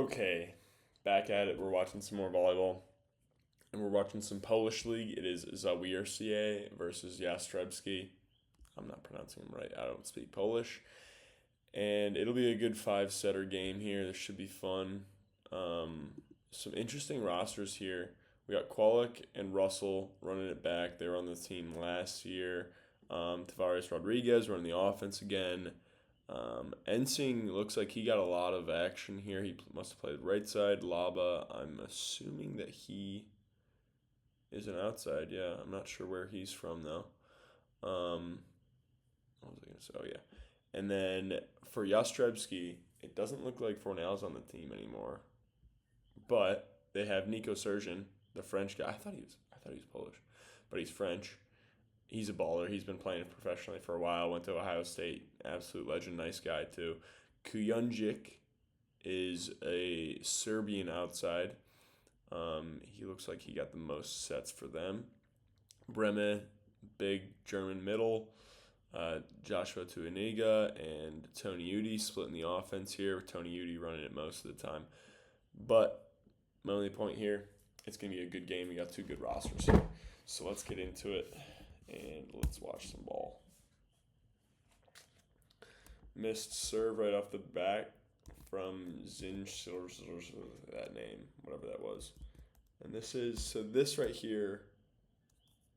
Okay, back at it. We're watching some more volleyball, and we're watching some Polish league. It is Zawiercie versus Jastrzebski. I'm not pronouncing them right. I don't speak Polish, and it'll be a good five-setter game here. This should be fun. Some interesting rosters here. We got Qualic and Russell running it back. They were on the team last year. Tavares Rodriguez running the offense again. Ensing looks like he got a lot of action here. He must have played right side. Laba, I'm assuming that he is an outside. Yeah, I'm not sure where he's from though. What was I going to say? Oh, yeah. And then for Jastrzebski, it doesn't look like Fornell's on the team anymore. But they have Nico Szerszen, the French guy. I thought he was Polish, but he's French. He's a baller. He's been playing professionally for a while. Went to Ohio State. Absolute legend. Nice guy, too. Kujundžić is a Serbian outside. He looks like he got the most sets for them. Breme, big German middle. Joshua Tuaniga and Tony Udi splitting the offense here. Tony Udi running it most of the time. But my only point here, it's going to be a good game. We got two good rosters here. So let's get into it. And let's watch some ball. Missed serve right off the bat from that name, whatever that was. And this right here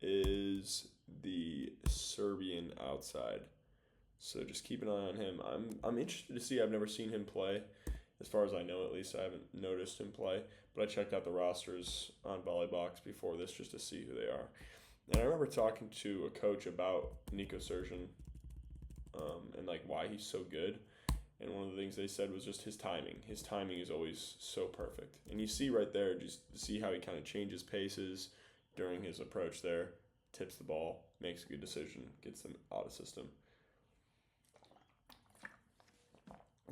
is the Serbian outside. So just keep an eye on him. I'm interested to see. I've never seen him play. As far as I know, at least, I haven't noticed him play. But I checked out the rosters on Volleybox before this just to see who they are. And I remember talking to a coach about Nico Szerszen and like why he's so good. And one of the things they said was just his timing. His timing is always so perfect. And you see right there, just see how he kind of changes paces during his approach there, tips the ball, makes a good decision, gets them out of system,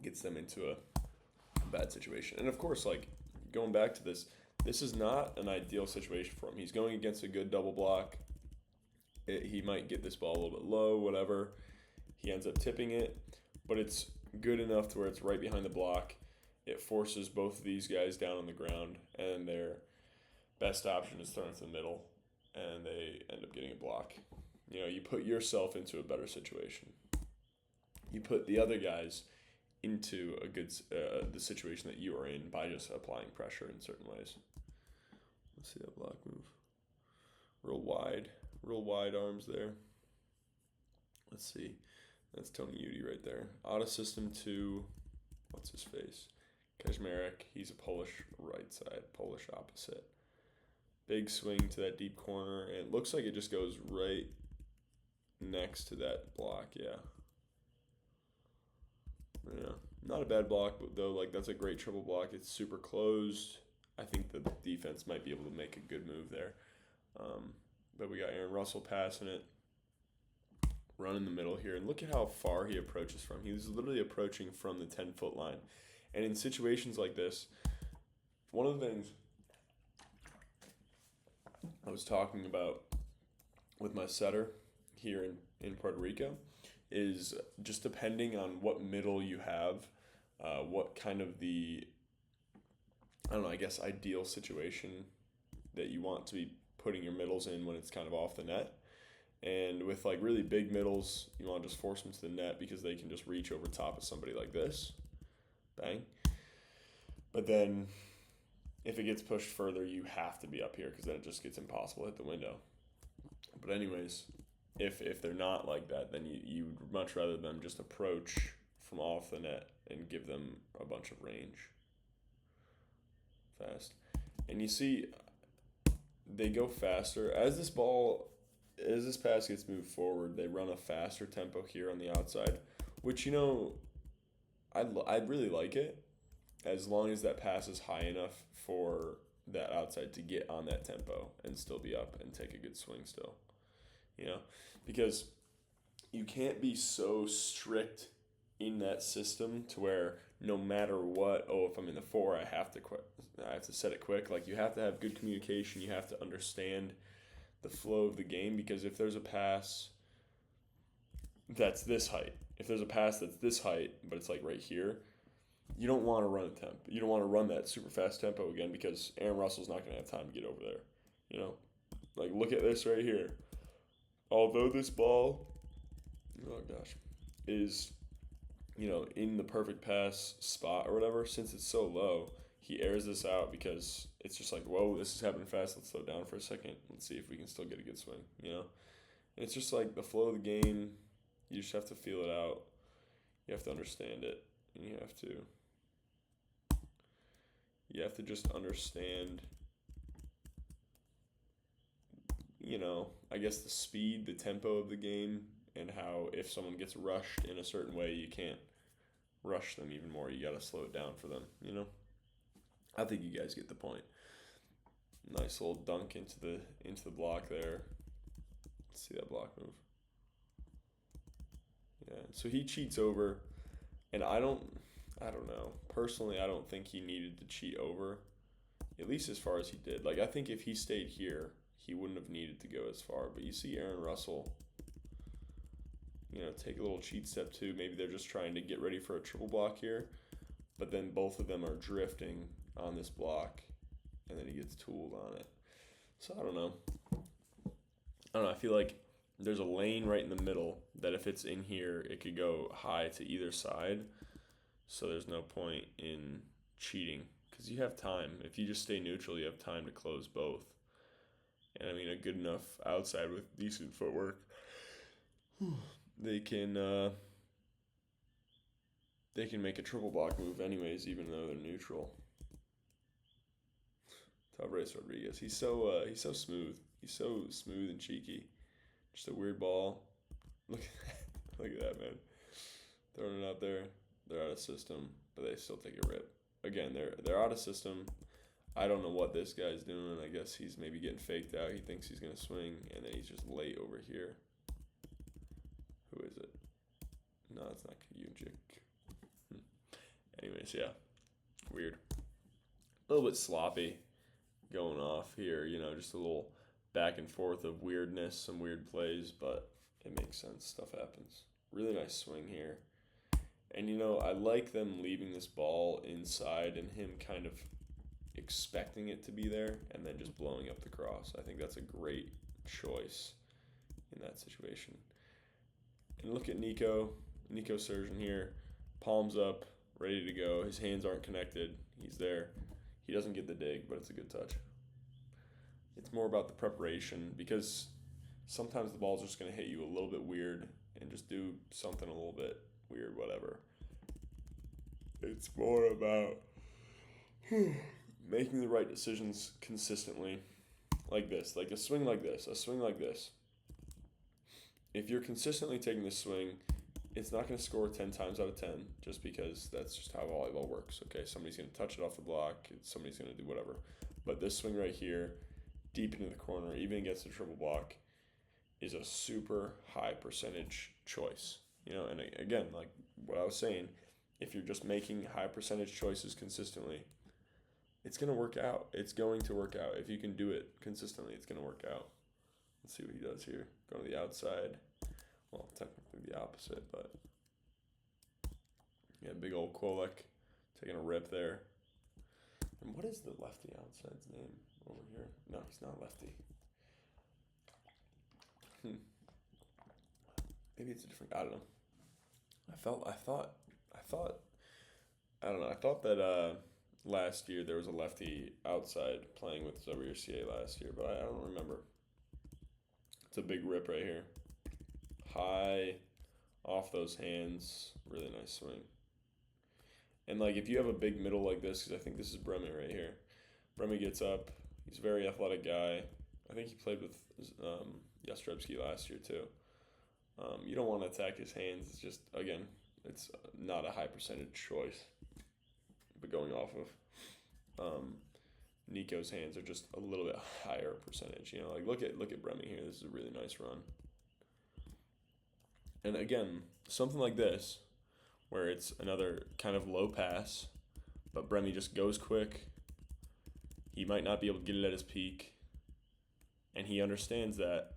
gets them into a bad situation. And of course, like going back to this is not an ideal situation for him. He's going against a good double block. He might get this ball a little bit low, whatever. He ends up tipping it, but it's good enough to where it's right behind the block. It forces both of these guys down on the ground, and their best option is thrown to the middle, and they end up getting a block. You know, you put yourself into a better situation. You put the other guys into a good the situation that you are in by just applying pressure in certain ways. Let's see that block move. Real wide arms there. Let's see. That's Tony Udi right there. Out of system to, what's his face? Kaczmarek. He's a Polish right side, Polish opposite. Big swing to that deep corner, and it looks like it just goes right next to that block, yeah. Yeah, not a bad block, but though, like, that's a great triple block. It's super closed. I think the defense might be able to make a good move there. But we got Aaron Russell passing it, run in the middle here, and look at how far he approaches from. He's literally approaching from the 10-foot line. And in situations like this, one of the things I was talking about with my setter here in Puerto Rico is just depending on what middle you have, what kind of I guess ideal situation that you want to be putting your middles in when it's kind of off the net. And with like really big middles, you want to just force them to the net because they can just reach over top of somebody like this. Bang. But then if it gets pushed further, you have to be up here because then it just gets impossible to hit the window. But anyways, if they're not like that, then you would much rather them just approach from off the net and give them a bunch of range fast. And you see they go faster. As this pass gets moved forward, they run a faster tempo here on the outside, which, you know, I'd really like it as long as that pass is high enough for that outside to get on that tempo and still be up and take a good swing still. You know, because you can't be so strict in that system to where no matter what, if I'm in the 4, I have to set it quick. Like, you have to have good communication. You have to understand the flow of the game, because if there's a pass that's this height, but it's like right here, you don't want to run a temp. You don't want to run that super fast tempo again because Aaron Russell's not going to have time to get over there. You know, like look at this right here. Although this ball, oh gosh, is in the perfect pass spot or whatever, since it's so low, he airs this out because it's just like, whoa, this is happening fast. Let's slow down for a second. Let's see if we can still get a good swing. And it's just like the flow of the game. You just have to feel it out. You have to understand it, and you have to just understand, I guess the speed, the tempo of the game, and how if someone gets rushed in a certain way, you can't rush them even more. You got to slow it down for them, I think you guys get the point. Nice little dunk into the block there. Let's see that block move. Yeah, so he cheats over, and I don't know. Personally, I don't think he needed to cheat over, at least as far as he did. Like, I think if he stayed here, he wouldn't have needed to go as far. But you see Aaron Russell, take a little cheat step too. Maybe they're just trying to get ready for a triple block here, but then both of them are drifting on this block, and then he gets tooled on it. So I don't know. I feel like there's a lane right in the middle that if it's in here, it could go high to either side. So there's no point in cheating because you have time. If you just stay neutral, you have time to close both. And I mean, a good enough outside with decent footwork, they can make a triple block move anyways, even though they're neutral. Tavares Rodriguez, he's so smooth. He's so smooth and cheeky. Just a weird ball. Look at that, man. Throwing it out there. They're out of system, but they still take a rip. Again, they're out of system. I don't know what this guy's doing. I guess he's maybe getting faked out. He thinks he's going to swing, and then he's just late over here. Who is it? No, it's not Kuyunjik. Anyways, yeah. Weird. A little bit sloppy going off here, just a little back and forth of weirdness, some weird plays, but it makes sense. Stuff happens. Really nice swing here. And, I like them leaving this ball inside and him kind of expecting it to be there and then just blowing up the cross. I think that's a great choice in that situation. And look at Nico Szerszen here. Palms up, ready to go. His hands aren't connected. He's there. He doesn't get the dig, but it's a good touch. It's more about the preparation because sometimes the ball's just going to hit you a little bit weird and just do something a little bit weird, whatever. It's more about making the right decisions consistently, like this, like a swing like this. If you're consistently taking this swing, it's not going to score 10 times out of 10 just because that's just how volleyball works. Okay, somebody's going to touch it off the block, somebody's going to do whatever. But this swing right here, deep into the corner, even against a triple block, is a super high percentage choice. And again, like what I was saying, if you're just making high percentage choices consistently, it's going to work out. It's going to work out. If you can do it consistently, it's going to work out. Let's see what he does here. Go to the outside. Well, technically the opposite, but yeah, big old Kolek taking a rip there. And what is the lefty outside's name over here? No, he's not lefty. Maybe it's a different. I don't know. I thought that last year there was a lefty outside playing with Zawiercie last year, but I don't remember. It's a big rip right here. High off those hands. Really nice swing. And like if you have a big middle like this, because I think this is Bremy right here. Bremy gets up. He's a very athletic guy. I think he played with Jastrzebski last year too. You don't want to attack his hands. It's just, again, it's not a high percentage choice. But going off of Nico's hands are just a little bit higher percentage. Like look at Bremy here. This is a really nice run. And again, something like this, where it's another kind of low pass, but Bremy just goes quick. He might not be able to get it at his peak, and he understands that,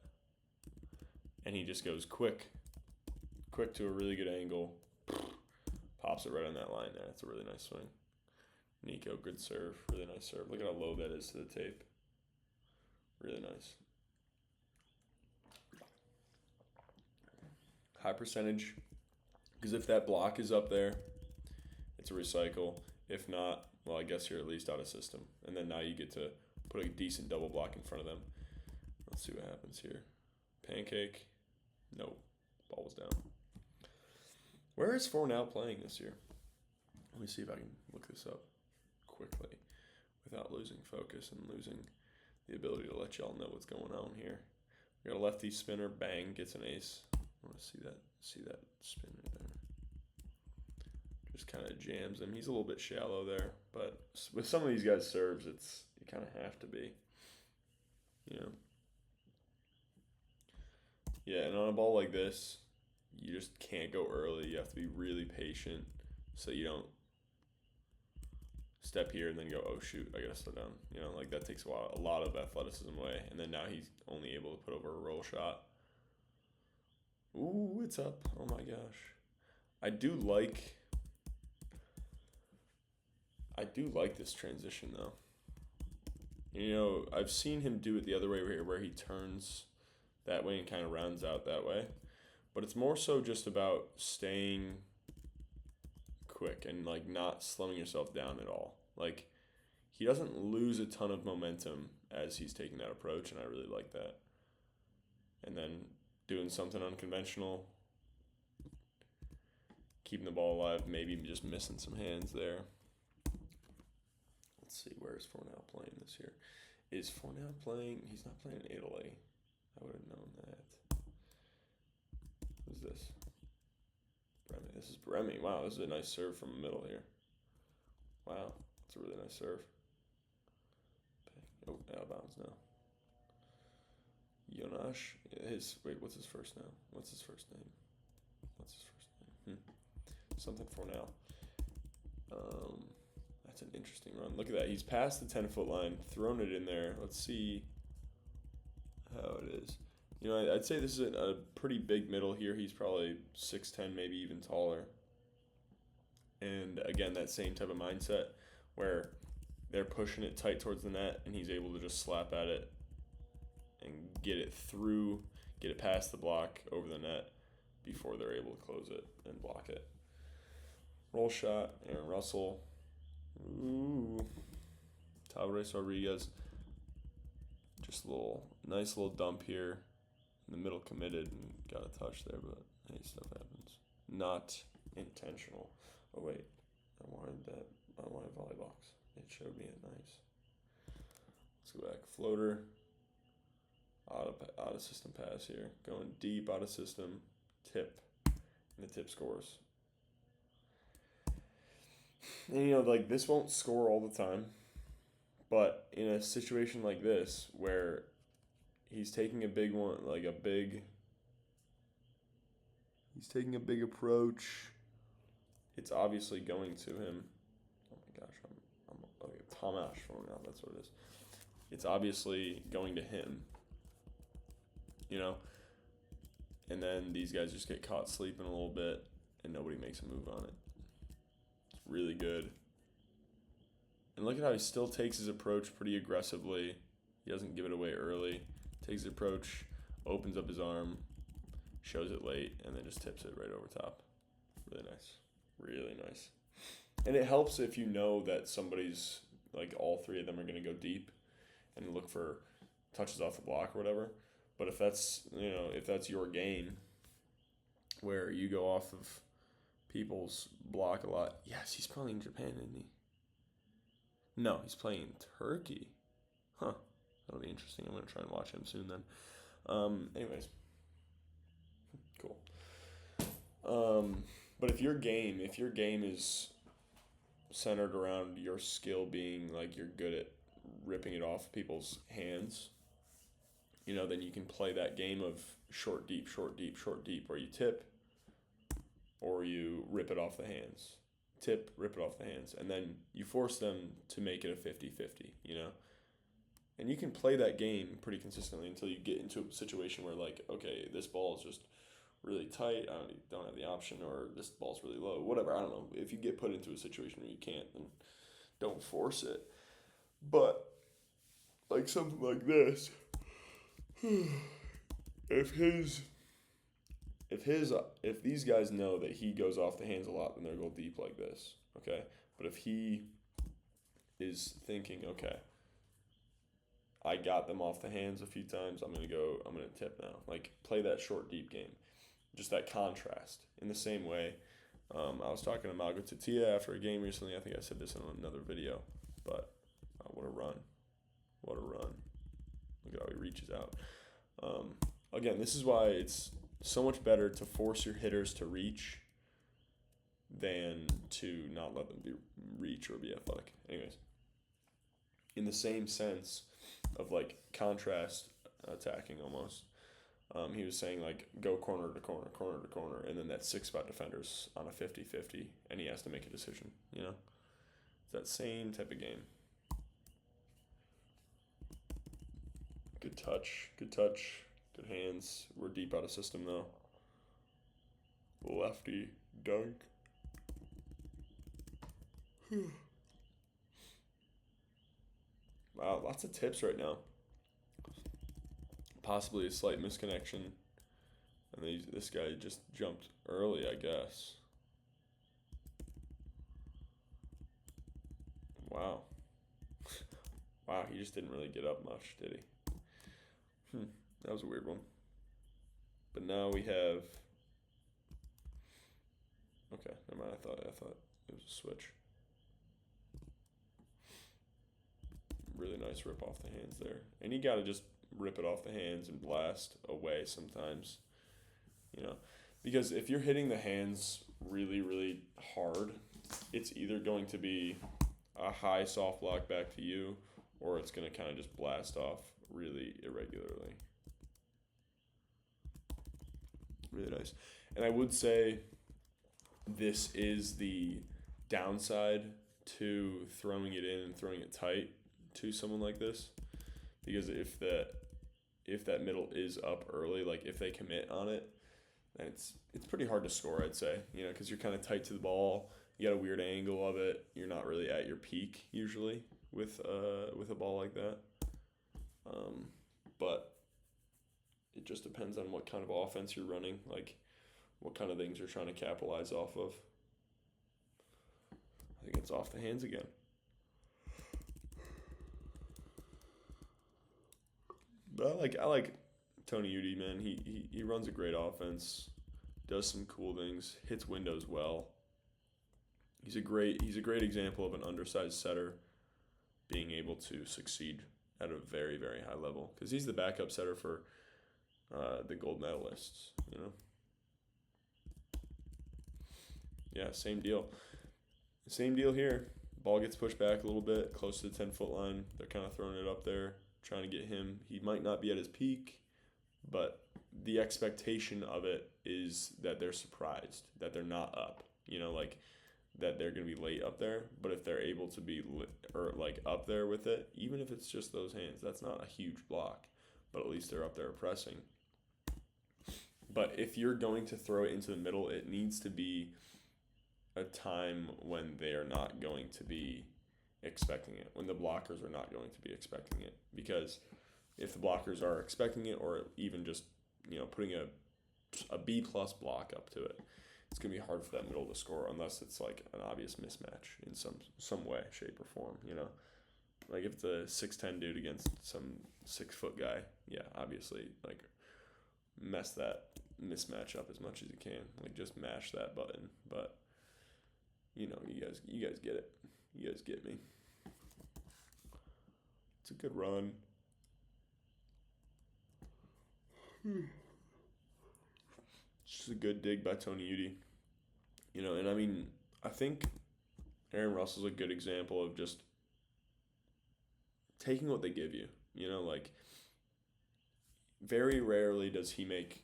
and he just goes quick to a really good angle, Pops it right on that line there. That's a really nice swing. Nico, good serve. Really nice serve. Look at how low that is to the tape. Really nice. High percentage. Because if that block is up there, it's a recycle. If not, well, I guess you're at least out of system. And then now you get to put a decent double block in front of them. Let's see what happens here. Pancake. Nope. Ball was down. Where is Fornal playing this year? Let me see if I can look this up quickly without losing focus and losing the ability to let y'all know what's going on here. We got a lefty spinner, bang, gets an ace. I want to see that spin right there. Just kind of jams him. He's a little bit shallow there, but with some of these guys' serves, you kind of have to be, you know. Yeah, and on a ball like this, you just can't go early. You have to be really patient so you don't step here and then go, oh shoot, I gotta slow down. You know, like that takes a lot of athleticism away. And then now he's only able to put over a roll shot. Ooh, it's up. Oh my gosh. I do like this transition though. You know, I've seen him do it the other way where he turns that way and kind of rounds out that way. But it's more so just about staying quick and like not slowing yourself down at all. Like he doesn't lose a ton of momentum as he's taking that approach, and I really like that. And then doing something unconventional, keeping the ball alive, maybe just missing some hands there. Let's see, where is Fornal playing this year? Is Fornal playing? He's not playing in Italy. I would have known that. Who's this? Bremy. This is Bremy. Wow, this is a nice serve from the middle here. Wow, that's a really nice serve. Oh, out of bounds now. Jonash. What's his first name? Something for now. That's an interesting run. Look at that. He's past the 10-foot line, thrown it in there. Let's see how it is. You know, I'd say this is a pretty big middle here. He's probably 6'10", maybe even taller. And again, that same type of mindset where they're pushing it tight towards the net, and he's able to just slap at it and get it through, get it past the block over the net before they're able to close it and block it. Roll shot, Aaron Russell. Ooh. Tavares Rodriguez. Just a nice little dump here. In the middle, committed and got a touch there, but hey, stuff happens. Not intentional. Oh wait, I wanted volley box. It showed me it nice. Let's go back. Floater. Out of system pass here. Going deep out of system. Tip. And the tip scores. And you know, like this won't score all the time. But in a situation like this where he's taking a big one, he's taking a big approach, it's obviously going to him. Oh my gosh, I'm okay, Tom Ash for now, that's what it is. It's obviously going to him, you know? And then these guys just get caught sleeping a little bit and nobody makes a move on it. It's really good. And look at how he still takes his approach pretty aggressively. He doesn't give it away early. Takes his approach, opens up his arm, shows it late, and then just tips it right over top. Really nice. Really nice. And it helps if you know that somebody's, like all three of them are going to go deep and look for touches off the block or whatever. But if that's your game where you go off of people's block a lot. Yes, he's playing in Japan, isn't he? No, he's playing in Turkey. Huh. That'll be interesting. I'm going to try and watch him soon then. Anyways. Cool. But if your game is centered around your skill being like you're good at ripping it off people's hands, you know, then you can play that game of short, deep, short, deep, short, deep, where you tip or you rip it off the hands. Tip, rip it off the hands, and then you force them to make it a 50-50, you know? And you can play that game pretty consistently until you get into a situation where, like, okay, this ball is just really tight, you don't have the option, or this ball's really low, whatever. I don't know. If you get put into a situation where you can't, then don't force it. But like something like this, if his if these guys know that he goes off the hands a lot, then they'll go deep like this, okay? But if he is thinking, okay, I got them off the hands a few times, I'm gonna tip now. Like, play that short deep game, just that contrast. In the same way, I was talking to Malgo Tatia after a game recently. I think I said this in another video, but what a run! What a run! Look at how he reaches out. Again, this is why it's so much better to force your hitters to reach than to not let them reach or be athletic. Anyways, in the same sense of like contrast attacking almost, he was saying like go corner to corner, corner to corner, and then that 6-spot defender's on a 50-50, and he has to make a decision, you know? It's that same type of game. Good touch, good hands. We're deep out of system though. Lefty dunk. Wow, lots of tips right now. Possibly a slight misconnection. And this guy just jumped early, I guess. Wow. Wow, he just didn't really get up much, did he? That was a weird one. But now we have... Okay, never mind. I thought it was a switch. Really nice rip off the hands there. And you got to just rip it off the hands and blast away sometimes, you know, because if you're hitting the hands really, really hard, it's either going to be a high soft block back to you, or it's going to kind of just blast off really irregularly. Really nice. And I would say this is the downside to throwing it in and throwing it tight to someone like this, because if that middle is up early, like if they commit on it, then it's pretty hard to score, I'd say, you know, because you're kind of tight to the ball, you got a weird angle of it, you're not really at your peak usually with a ball like that, but it just depends on what kind of offense you're running, like what kind of things you're trying to capitalize off of. I think it's off the hands again. But I like Tony Udy, man. He runs a great offense, does some cool things, hits windows well. He's a great example of an undersized setter being able to succeed at a very, very high level, because he's the backup setter for the gold medalists, you know. Yeah, same deal. Same deal here. Ball gets pushed back a little bit, close to the 10-foot line. They're kind of throwing it up there, trying to get him. He might not be at his peak, but the expectation of it is that they're surprised, that they're not up, you know, like that they're going to be late up there. But if they're able to be up there with it, even if it's just those hands, that's not a huge block, but at least they're up there pressing. But if you're going to throw it into the middle, it needs to be a time when they are not going to be expecting it, when the blockers are not going to be expecting it. Because if the blockers are expecting it, or even just, you know, putting a B+ block up to it, it's going to be hard for that middle to score unless it's like an obvious mismatch in some way, shape, or form, you know. Like if it's a 6'10" dude against some 6-foot guy, yeah, obviously, like, mess that mismatch up as much as you can. Like, just mash that button. But you know, you guys get it. You guys get me. It's a good run. It's just a good dig by Tony Udy. You know, and I mean, I think Aaron Russell's a good example of just taking what they give you. You know, like, very rarely does he make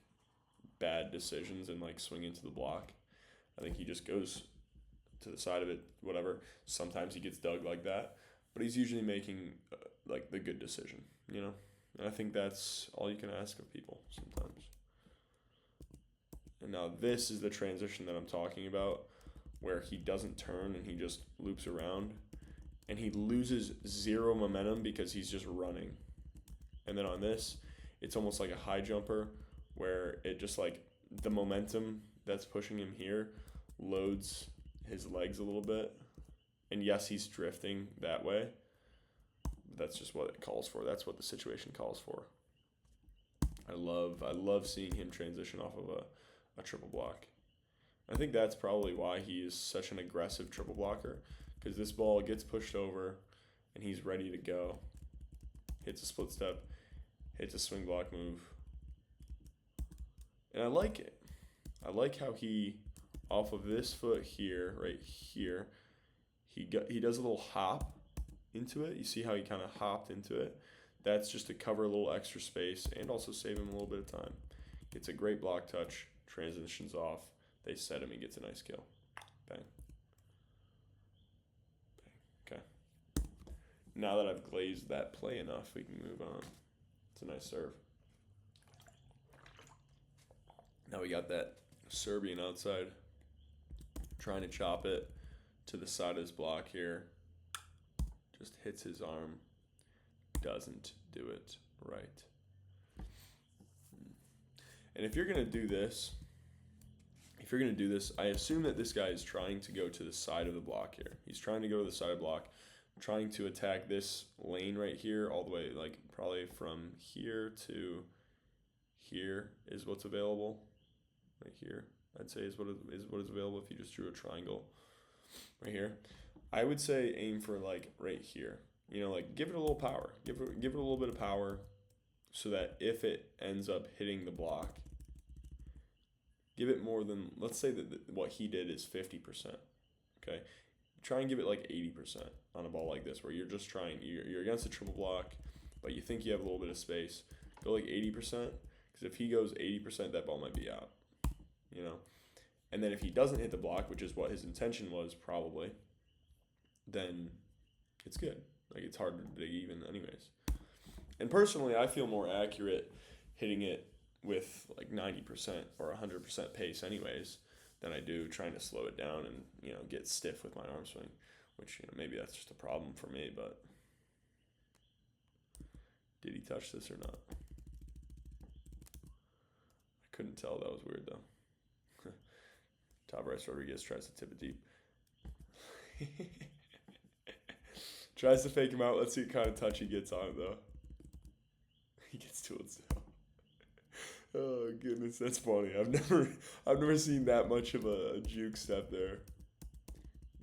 bad decisions and like swing into the block. I think he just goes to the side of it, whatever. Sometimes he gets dug like that, but he's usually making like the good decision, you know. And I think that's all you can ask of people sometimes. And now this is the transition that I'm talking about, where he doesn't turn and he just loops around. And he loses zero momentum because he's just running. And then on this, it's almost like a high jumper where it just like the momentum that's pushing him here loads his legs a little bit. And yes, he's drifting that way. But that's just what it calls for. That's what the situation calls for. I love seeing him transition off of a triple block. I think that's probably why he is such an aggressive triple blocker, because this ball gets pushed over and he's ready to go. Hits a split step, hits a swing block move. And I like it. I like how he, off of this foot here, right here, he does a little hop into it. You see how he kind of hopped into it? That's just to cover a little extra space and also save him a little bit of time. Gets a great block touch, transitions off. They set him, he gets a nice kill. Bang. Bang. Okay. Now that I've glazed that play enough, we can move on. It's a nice serve. Now we got that Serbian outside. Trying to chop it to the side of his block here. Just hits his arm. Doesn't do it right. And if you're going to do this, I assume that this guy is trying to go to the side of the block here. He's trying to go to the side of the block, trying to attack this lane right here all the way, like probably from here to here is what's available. Right here, I'd say is what is available if you just drew a triangle right here. I would say aim for like right here. You know, like give it a little power. Give it a little bit of power so that if it ends up hitting the block, give it more than, let's say that what he did is 50%. Okay? Try and give it like 80% on a ball like this where you're just trying, you're against a triple block, but you think you have a little bit of space. Go like 80%, because if he goes 80%, that ball might be out. You know? And then if he doesn't hit the block, which is what his intention was probably, then it's good. Like, it's hard to dig even anyways. And personally, I feel more accurate hitting it with like 90% or 100% pace anyways than I do trying to slow it down and, you know, get stiff with my arm swing, which, you know, maybe that's just a problem for me, but did he touch this or not? I couldn't tell. That was weird, though. Tavares Rodriguez tries to tip it deep. Tries to fake him out. Let's see what kind of touch he gets on it, though. He gets to it still. Oh goodness, that's funny. I've never seen that much of a juke step there.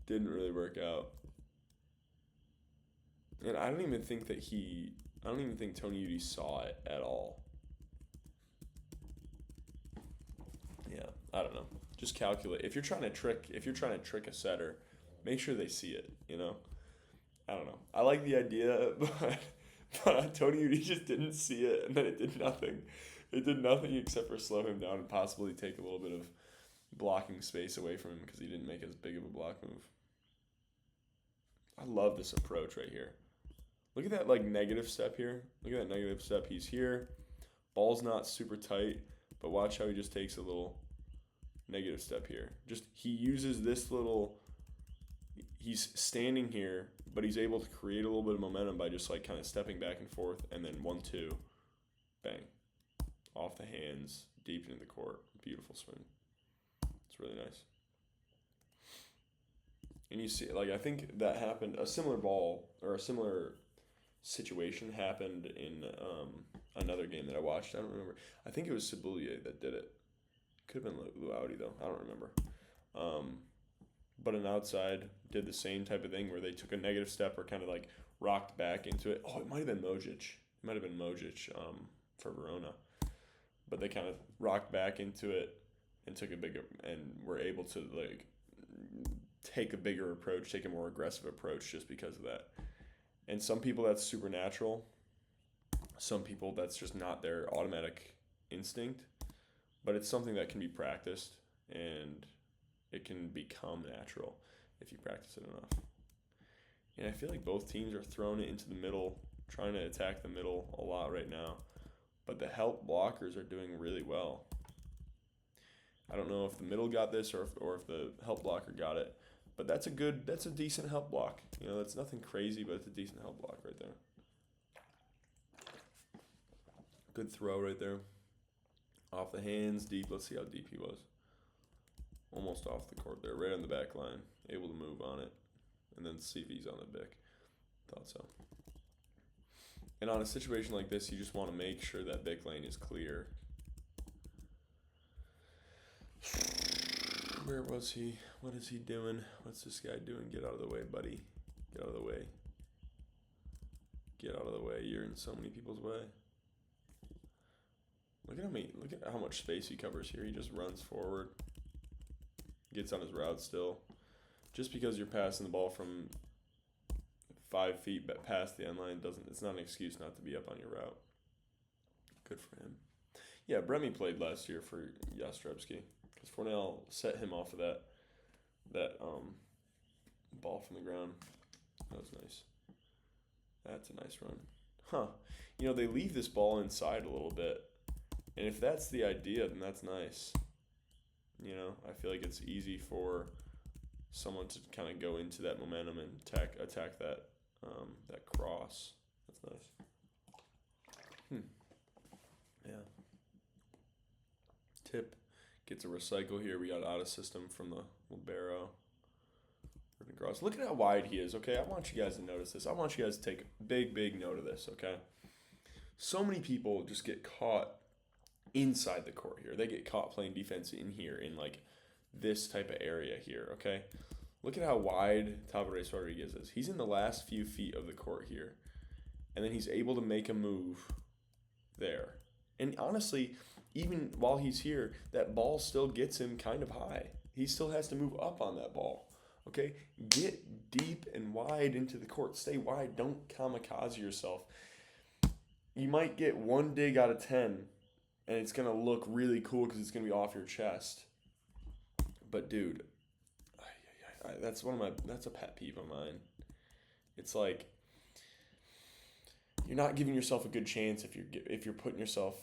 Didn't really work out. And I don't even think Tony Udy saw it at all. Yeah, I don't know. Just calculate. If you're trying to trick a setter, make sure they see it, you know? I don't know. I like the idea, but Tony Udy just didn't see it, and then it did nothing. It did nothing except for slow him down and possibly take a little bit of blocking space away from him because he didn't make as big of a block move. I love this approach right here. Look at that like negative step here. Look at that negative step. He's here. Ball's not super tight, but watch how he just takes a little negative step here. Just he uses this little. He's standing here, but he's able to create a little bit of momentum by just like kind of stepping back and forth, and then 1-2, bang, off the hands, deep into the court. Beautiful swing. It's really nice. And you see, like, I think that happened, a similar ball or a similar situation happened in another game that I watched. I don't remember. I think it was Cebulier that did it. Could have been Luaudi, though. I don't remember. But an outside did the same type of thing where they took a negative step or kind of like rocked back into it. Oh, it might have been Mojic. For Verona. But they kind of rocked back into it and took a bigger, and were able to like take a bigger approach, take a more aggressive approach just because of that. And some people that's supernatural. Some people that's just not their automatic instinct. But it's something that can be practiced, and it can become natural if you practice it enough. And I feel like both teams are throwing it into the middle, trying to attack the middle a lot right now. But the help blockers are doing really well. I don't know if the middle got this or if the help blocker got it. But that's a decent help block. You know, that's nothing crazy, but it's a decent help block right there. Good throw right there. Off the hands, deep. Let's see how deep he was. Almost off the court there, right on the back line. Able to move on it. And then see if he's on the Bic. Thought so. And on a situation like this, you just want to make sure that Bic lane is clear. Where was he? What is he doing? What's this guy doing? Get out of the way, buddy. Get out of the way. Get out of the way. You're in so many people's way. Look at how much space he covers here. He just runs forward. Gets on his route still. Just because you're passing the ball from 5 feet past the end line it's not an excuse not to be up on your route. Good for him. Yeah, Bremy played last year for Jastrzebski. Because Fournel set him off of that ball from the ground. That was nice. That's a nice run. Huh. You know, they leave this ball inside a little bit. And if that's the idea, then that's nice. You know, I feel like it's easy for someone to kind of go into that momentum and attack that cross. That's nice. Yeah. Tip. Gets a recycle here. We got out of system from the libero. Look at how wide he is, okay? I want you guys to notice this. I want you guys to take big note of this, okay? So many people just get caught inside the court here. They get caught playing defense in here, in like this type of area here, okay? Look at how wide Tavares Rodriguez is. He's in the last few feet of the court here. And then he's able to make a move there. And honestly, even while he's here, that ball still gets him kind of high. He still has to move up on that ball. Okay? Get deep and wide into the court. Stay wide. Don't kamikaze yourself. You might get one dig out of 10, and it's going to look really cool because it's going to be off your chest. But, dude, that's a pet peeve of mine. It's like you're not giving yourself a good chance if you're putting yourself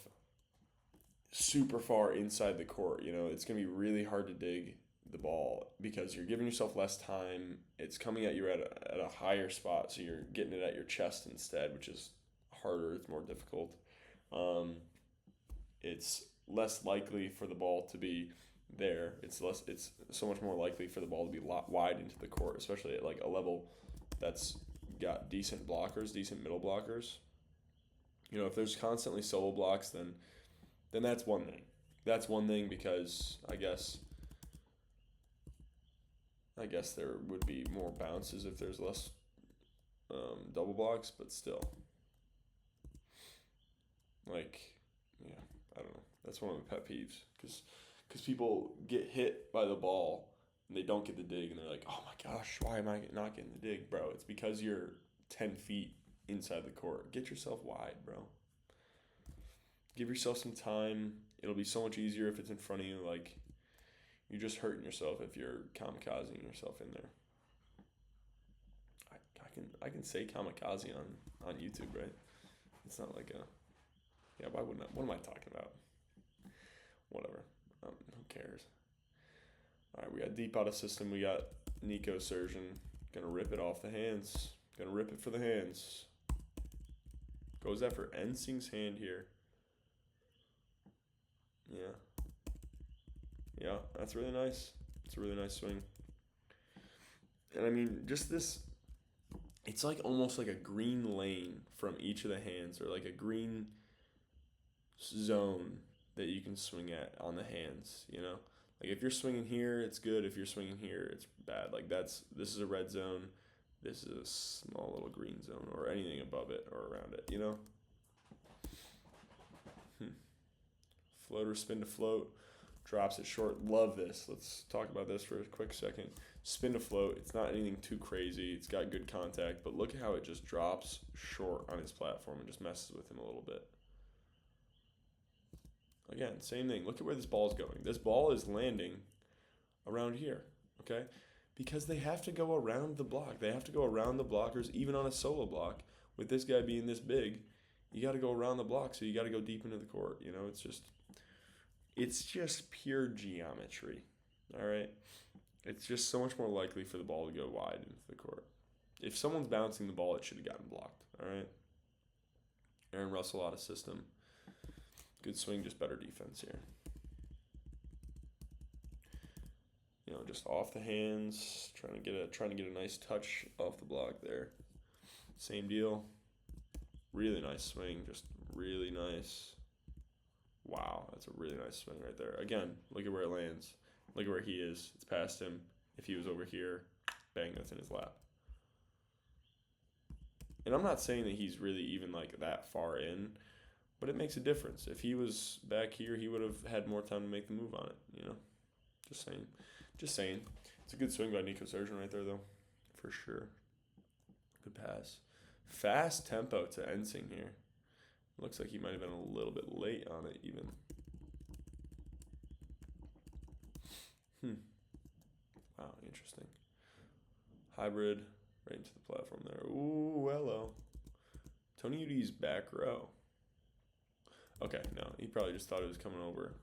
super far inside the court. You know, it's going to be really hard to dig the ball because you're giving yourself less time. It's coming at you at a higher spot, so you're getting it at your chest instead, which is harder. It's more difficult. It's less likely for the ball to be there. It's so much more likely for the ball to be wide into the court, especially at like a level that's got decent blockers, decent middle blockers. You know, if there's constantly solo blocks, then that's one thing. That's one thing because I guess there would be more bounces if there's less double blocks, but still. Like, yeah, I don't know. That's one of my pet peeves because people get hit by the ball and they don't get the dig and they're like, oh my gosh, why am I not getting the dig, bro? It's because you're 10 feet inside the court. Get yourself wide, bro. Give yourself some time. It'll be so much easier if it's in front of you. Like, you're just hurting yourself if you're kamikazing yourself in there. I can say kamikaze on YouTube, right? It's not like why wouldn't I? What am I talking about? Whatever. Who cares? All right, we got deep out of system. We got Nico Szerszen. Gonna rip it off the hands. Gonna rip it for the hands. Goes after Ensing's hand here. Yeah, that's really nice. It's a really nice swing. And I mean, just this, it's like almost like a green lane from each of the hands, or like a green zone that you can swing at on the hands, you know? Like if you're swinging here, it's good. If you're swinging here, it's bad. Like this is a red zone. This is a small little green zone, or anything above it or around it, you know? Floater, spin to float, drops it short. Love this. Let's talk about this for a quick second. Spin to float, it's not anything too crazy. It's got good contact, but look at how it just drops short on his platform and just messes with him a little bit. Again, same thing. Look at where this ball is going. This ball is landing around here, okay? Because they have to go around the block. They have to go around the blockers, even on a solo block. With this guy being this big, you got to go around the block, so you got to go deep into the court. You know, it's just, It's just pure geometry. All right? It's just so much more likely for the ball to go wide into the court. If someone's bouncing the ball, it should have gotten blocked. All right? Aaron Russell out of system. Good swing, just better defense here. You know, just off the hands, trying to get a nice touch off the block there. Same deal. Really nice swing, just really nice. Wow, that's a really nice swing right there. Again, look at where it lands. Look at where he is. It's past him. If he was over here, bang, that's in his lap. And I'm not saying that he's really even like that far in, but it makes a difference. If he was back here, he would have had more time to make the move on it, you know? Just saying. Just saying. It's a good swing by Nico Szerszen right there, though, for sure. Good pass. Fast tempo to Ensing here. Looks like he might have been a little bit late on it, even. Wow, interesting. Hybrid right into the platform there. Ooh, hello. Tony Udi's back row. Okay, no, he probably just thought it was coming over.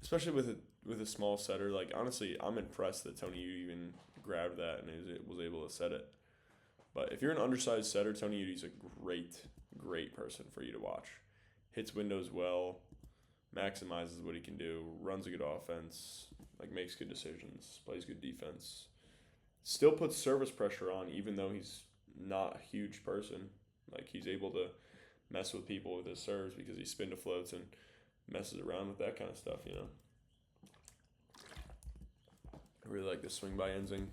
Especially with a small setter. Like, honestly, I'm impressed that Tony Udi even grabbed that and was able to set it. But if you're an undersized setter, Tony Udi's a great person for you to watch. Hits windows well, maximizes what he can do, runs a good offense, like makes good decisions, plays good defense. Still puts service pressure on even though he's not a huge person. Like, he's able to mess with people with his serves because he spin to floats and messes around with that kind of stuff, you know. I really like this swing by Ensing.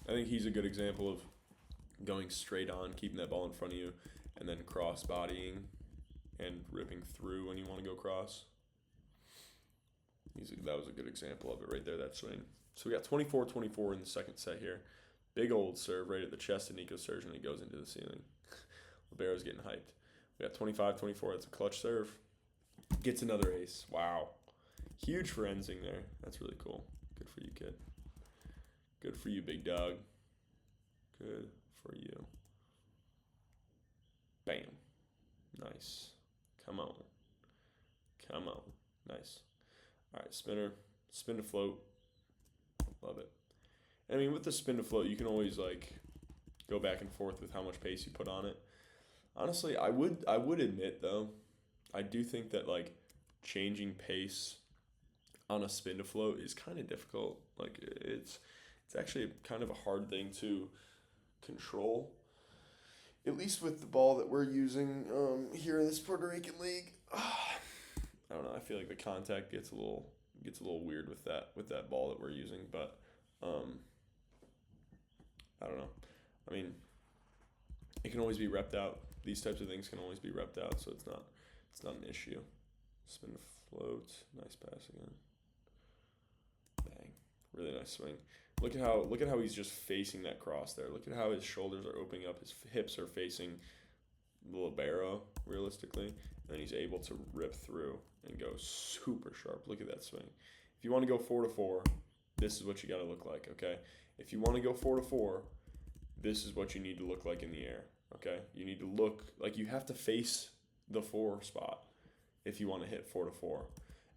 I think he's a good example of going straight on, keeping that ball in front of you, and then cross-bodying and ripping through when you want to go cross. That was a good example of it right there, that swing. So we got 24-24 in the second set here. Big old serve right at the chest of Nico Szerszen, and it goes into the ceiling. Libero's getting hyped. We got 25-24. That's a clutch serve. Gets another ace. Wow. Huge for Ensing there. That's really cool. Good for you, kid. Good for you, big dog. Good for you. Bam. Nice. Come on. Come on. Nice. All right, spinner. Spin to float. Love it. I mean, with the spin to float, you can always, like, go back and forth with how much pace you put on it. Honestly, I would admit, though, I do think that, like, changing pace on a spin to float is kind of difficult. Like, it's actually kind of a hard thing to control, at least with the ball that we're using here in this Puerto Rican league. I don't know. I feel like the contact gets a little weird with that ball that we're using, but I don't know. I mean, it can always be repped out. These types of things can always be repped out, so it's not an issue. Spin to float. Nice pass again. Bang. Really nice swing. Look at how he's just facing that cross there. Look at how his shoulders are opening up. His hips are facing the libero, realistically. And then he's able to rip through and go super sharp. Look at that swing. If you want to go 4-4, this is what you got to look like, okay? If you want to go 4-4, this is what you need to look like in the air, okay? You need to look like you have to face the 4 spot if you want to hit 4-4.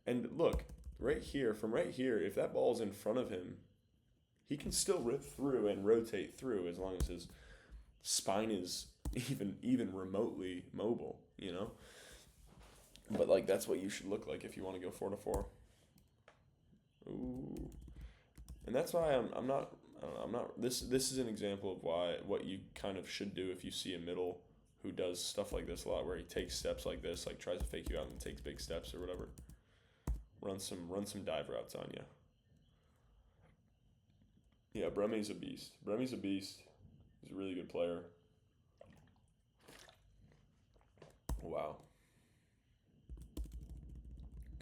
And look, right here, from right here, if that ball's in front of him, he can still rip through and rotate through as long as his spine is even remotely mobile, you know? But, like, that's what you should look like if you want to go 4-4. Ooh. And that's why I'm not this is an example of what you kind of should do if you see a middle who does stuff like this a lot, where he takes steps like this, like tries to fake you out and takes big steps or whatever. Run some dive routes on you. Yeah, Bremi's a beast. Bremi's a beast. He's a really good player. Wow.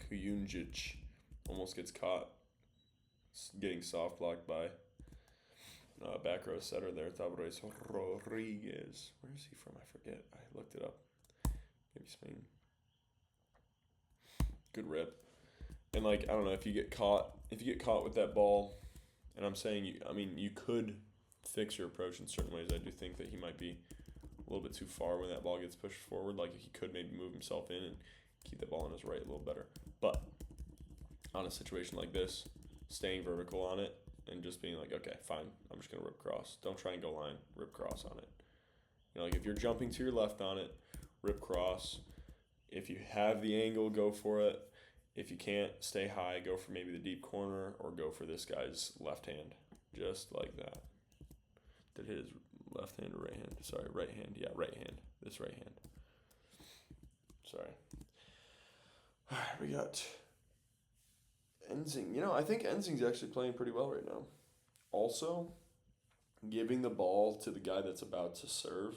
Kujundžić almost gets caught getting soft blocked by back row setter there, Tavares Rodriguez. Where is he from? I forget. I looked it up. Maybe Spain. Good rip. And, like, I don't know, if you get caught with that ball, and I'm saying you could fix your approach in certain ways. I do think that he might be a little bit too far when that ball gets pushed forward. Like, he could maybe move himself in and keep the ball in his right a little better. But on a situation like this, staying vertical on it and just being like, okay, fine, I'm just going to rip cross. Don't try and go line, rip cross on it. You know, like if you're jumping to your left on it, rip cross. If you have the angle, go for it. If you can't, stay high, go for maybe the deep corner or go for this guy's left hand. Just like that. Did hit his left hand or right hand? Sorry, right hand. Yeah, right hand. This right hand. Sorry. All right, we got Enzing. You know, I think Enzing's actually playing pretty well right now. Also, giving the ball to the guy that's about to serve,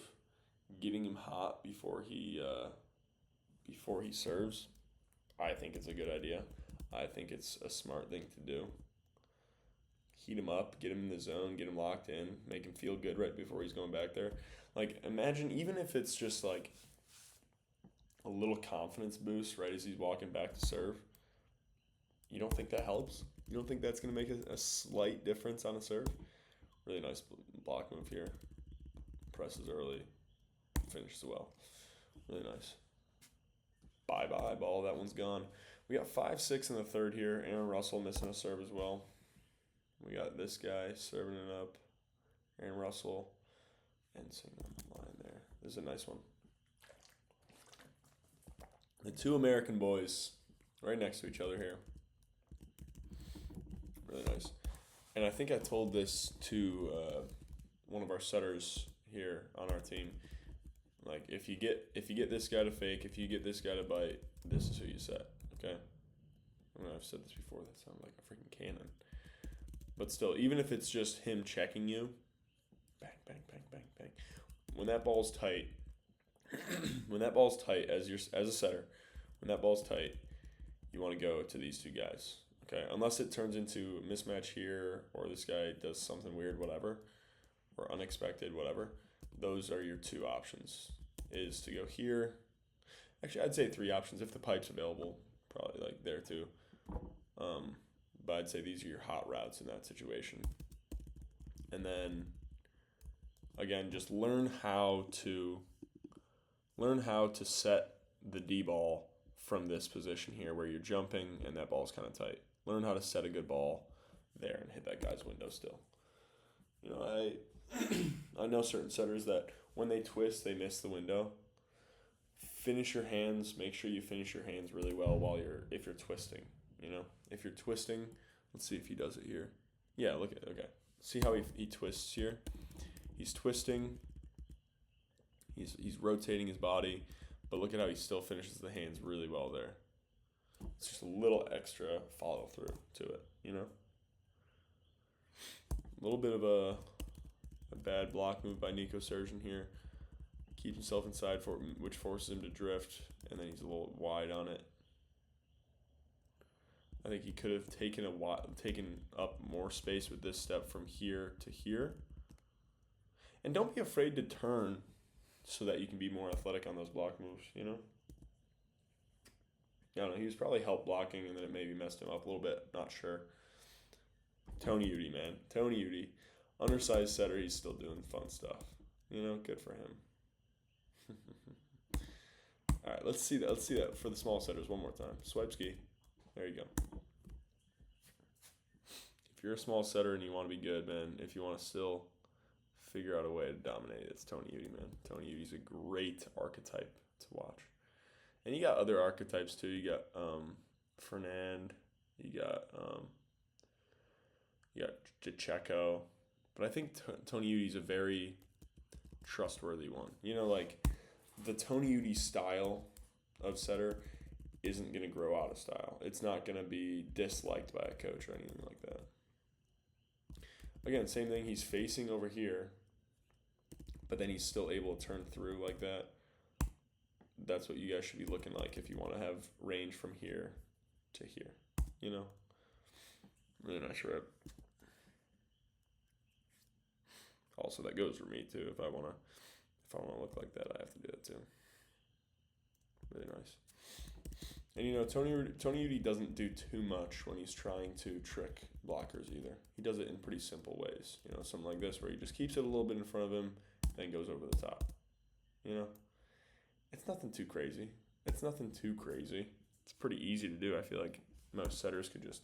getting him hot before he serves, I think it's a good idea. I think it's a smart thing to do. Heat him up, get him in the zone, get him locked in, make him feel good right before he's going back there. Like, imagine, even if it's just like a little confidence boost right as he's walking back to serve, you don't think that helps? You don't think that's going to make a slight difference on a serve? Really nice block move here. Presses early, finishes well. Really nice. Bye-bye ball, that one's gone. We got 5-6 in the third here. Aaron Russell missing a serve as well. We got this guy serving it up. Aaron Russell. And single line there. This is a nice one. The two American boys right next to each other here. Really nice. And I think I told this to one of our setters here on our team. Like, if you get this guy to fake, if you get this guy to bite, this is who you set. Okay? I know I've said this before. That sounds like a freaking cannon. But still, even if it's just him checking you, bang, bang, bang, bang, bang. When that ball's tight, as a setter, when that ball's tight, you want to go to these two guys. Okay? Unless it turns into a mismatch here, or this guy does something weird, whatever, or unexpected, whatever. Those are your two options. Is to go here. Actually, I'd say three options if the pipe's available. Probably like there too. But I'd say these are your hot routes in that situation. And then, again, just learn how to set the D ball from this position here where you're jumping and that ball's kind of tight. Learn how to set a good ball there and hit that guy's window still. You know, I know certain setters that when they twist, they miss the window. Finish your hands. Make sure you finish your hands really well if you're twisting. You know, if you're twisting, let's see if he does it here. Yeah, look at it. Okay. See how he twists here? He's twisting. He's rotating his body, but look at how he still finishes the hands really well there. It's just a little extra follow through to it, you know? A little bit of a bad block move by Nico Szerszen here. Keeps himself inside, which forces him to drift, and then he's a little wide on it. I think he could have taken up more space with this step from here to here. And don't be afraid to turn so that you can be more athletic on those block moves, you know? I don't know, he was probably help blocking and then it maybe messed him up a little bit. Not sure. Tony Udy, man. Tony Udy. Undersized setter, he's still doing fun stuff. You know, good for him. All right, let's see that. Let's see that for the small setters one more time. Swipski. There you go. If you're a small setter and you want to be good, man, if you want to still figure out a way to dominate, it's Tony Udy, man. Tony Udy's a great archetype to watch. And you got other archetypes too. You got Fernand. You got Jacheco. But I think Tony Udy's a very trustworthy one. You know, like the Tony Udy style of setter isn't going to grow out of style. It's not going to be disliked by a coach or anything like that. Again, same thing. He's facing over here, but then he's still able to turn through like that. That's what you guys should be looking like if you want to have range from here to here. You know? Really nice rip. Also, that goes for me too. If I wanna look like that, I have to do that too. Really nice. And you know, Tony Udy doesn't do too much when he's trying to trick blockers either. He does it in pretty simple ways. You know, something like this where he just keeps it a little bit in front of him, then goes over the top. You know, it's nothing too crazy. It's nothing too crazy. It's pretty easy to do. I feel like most setters could just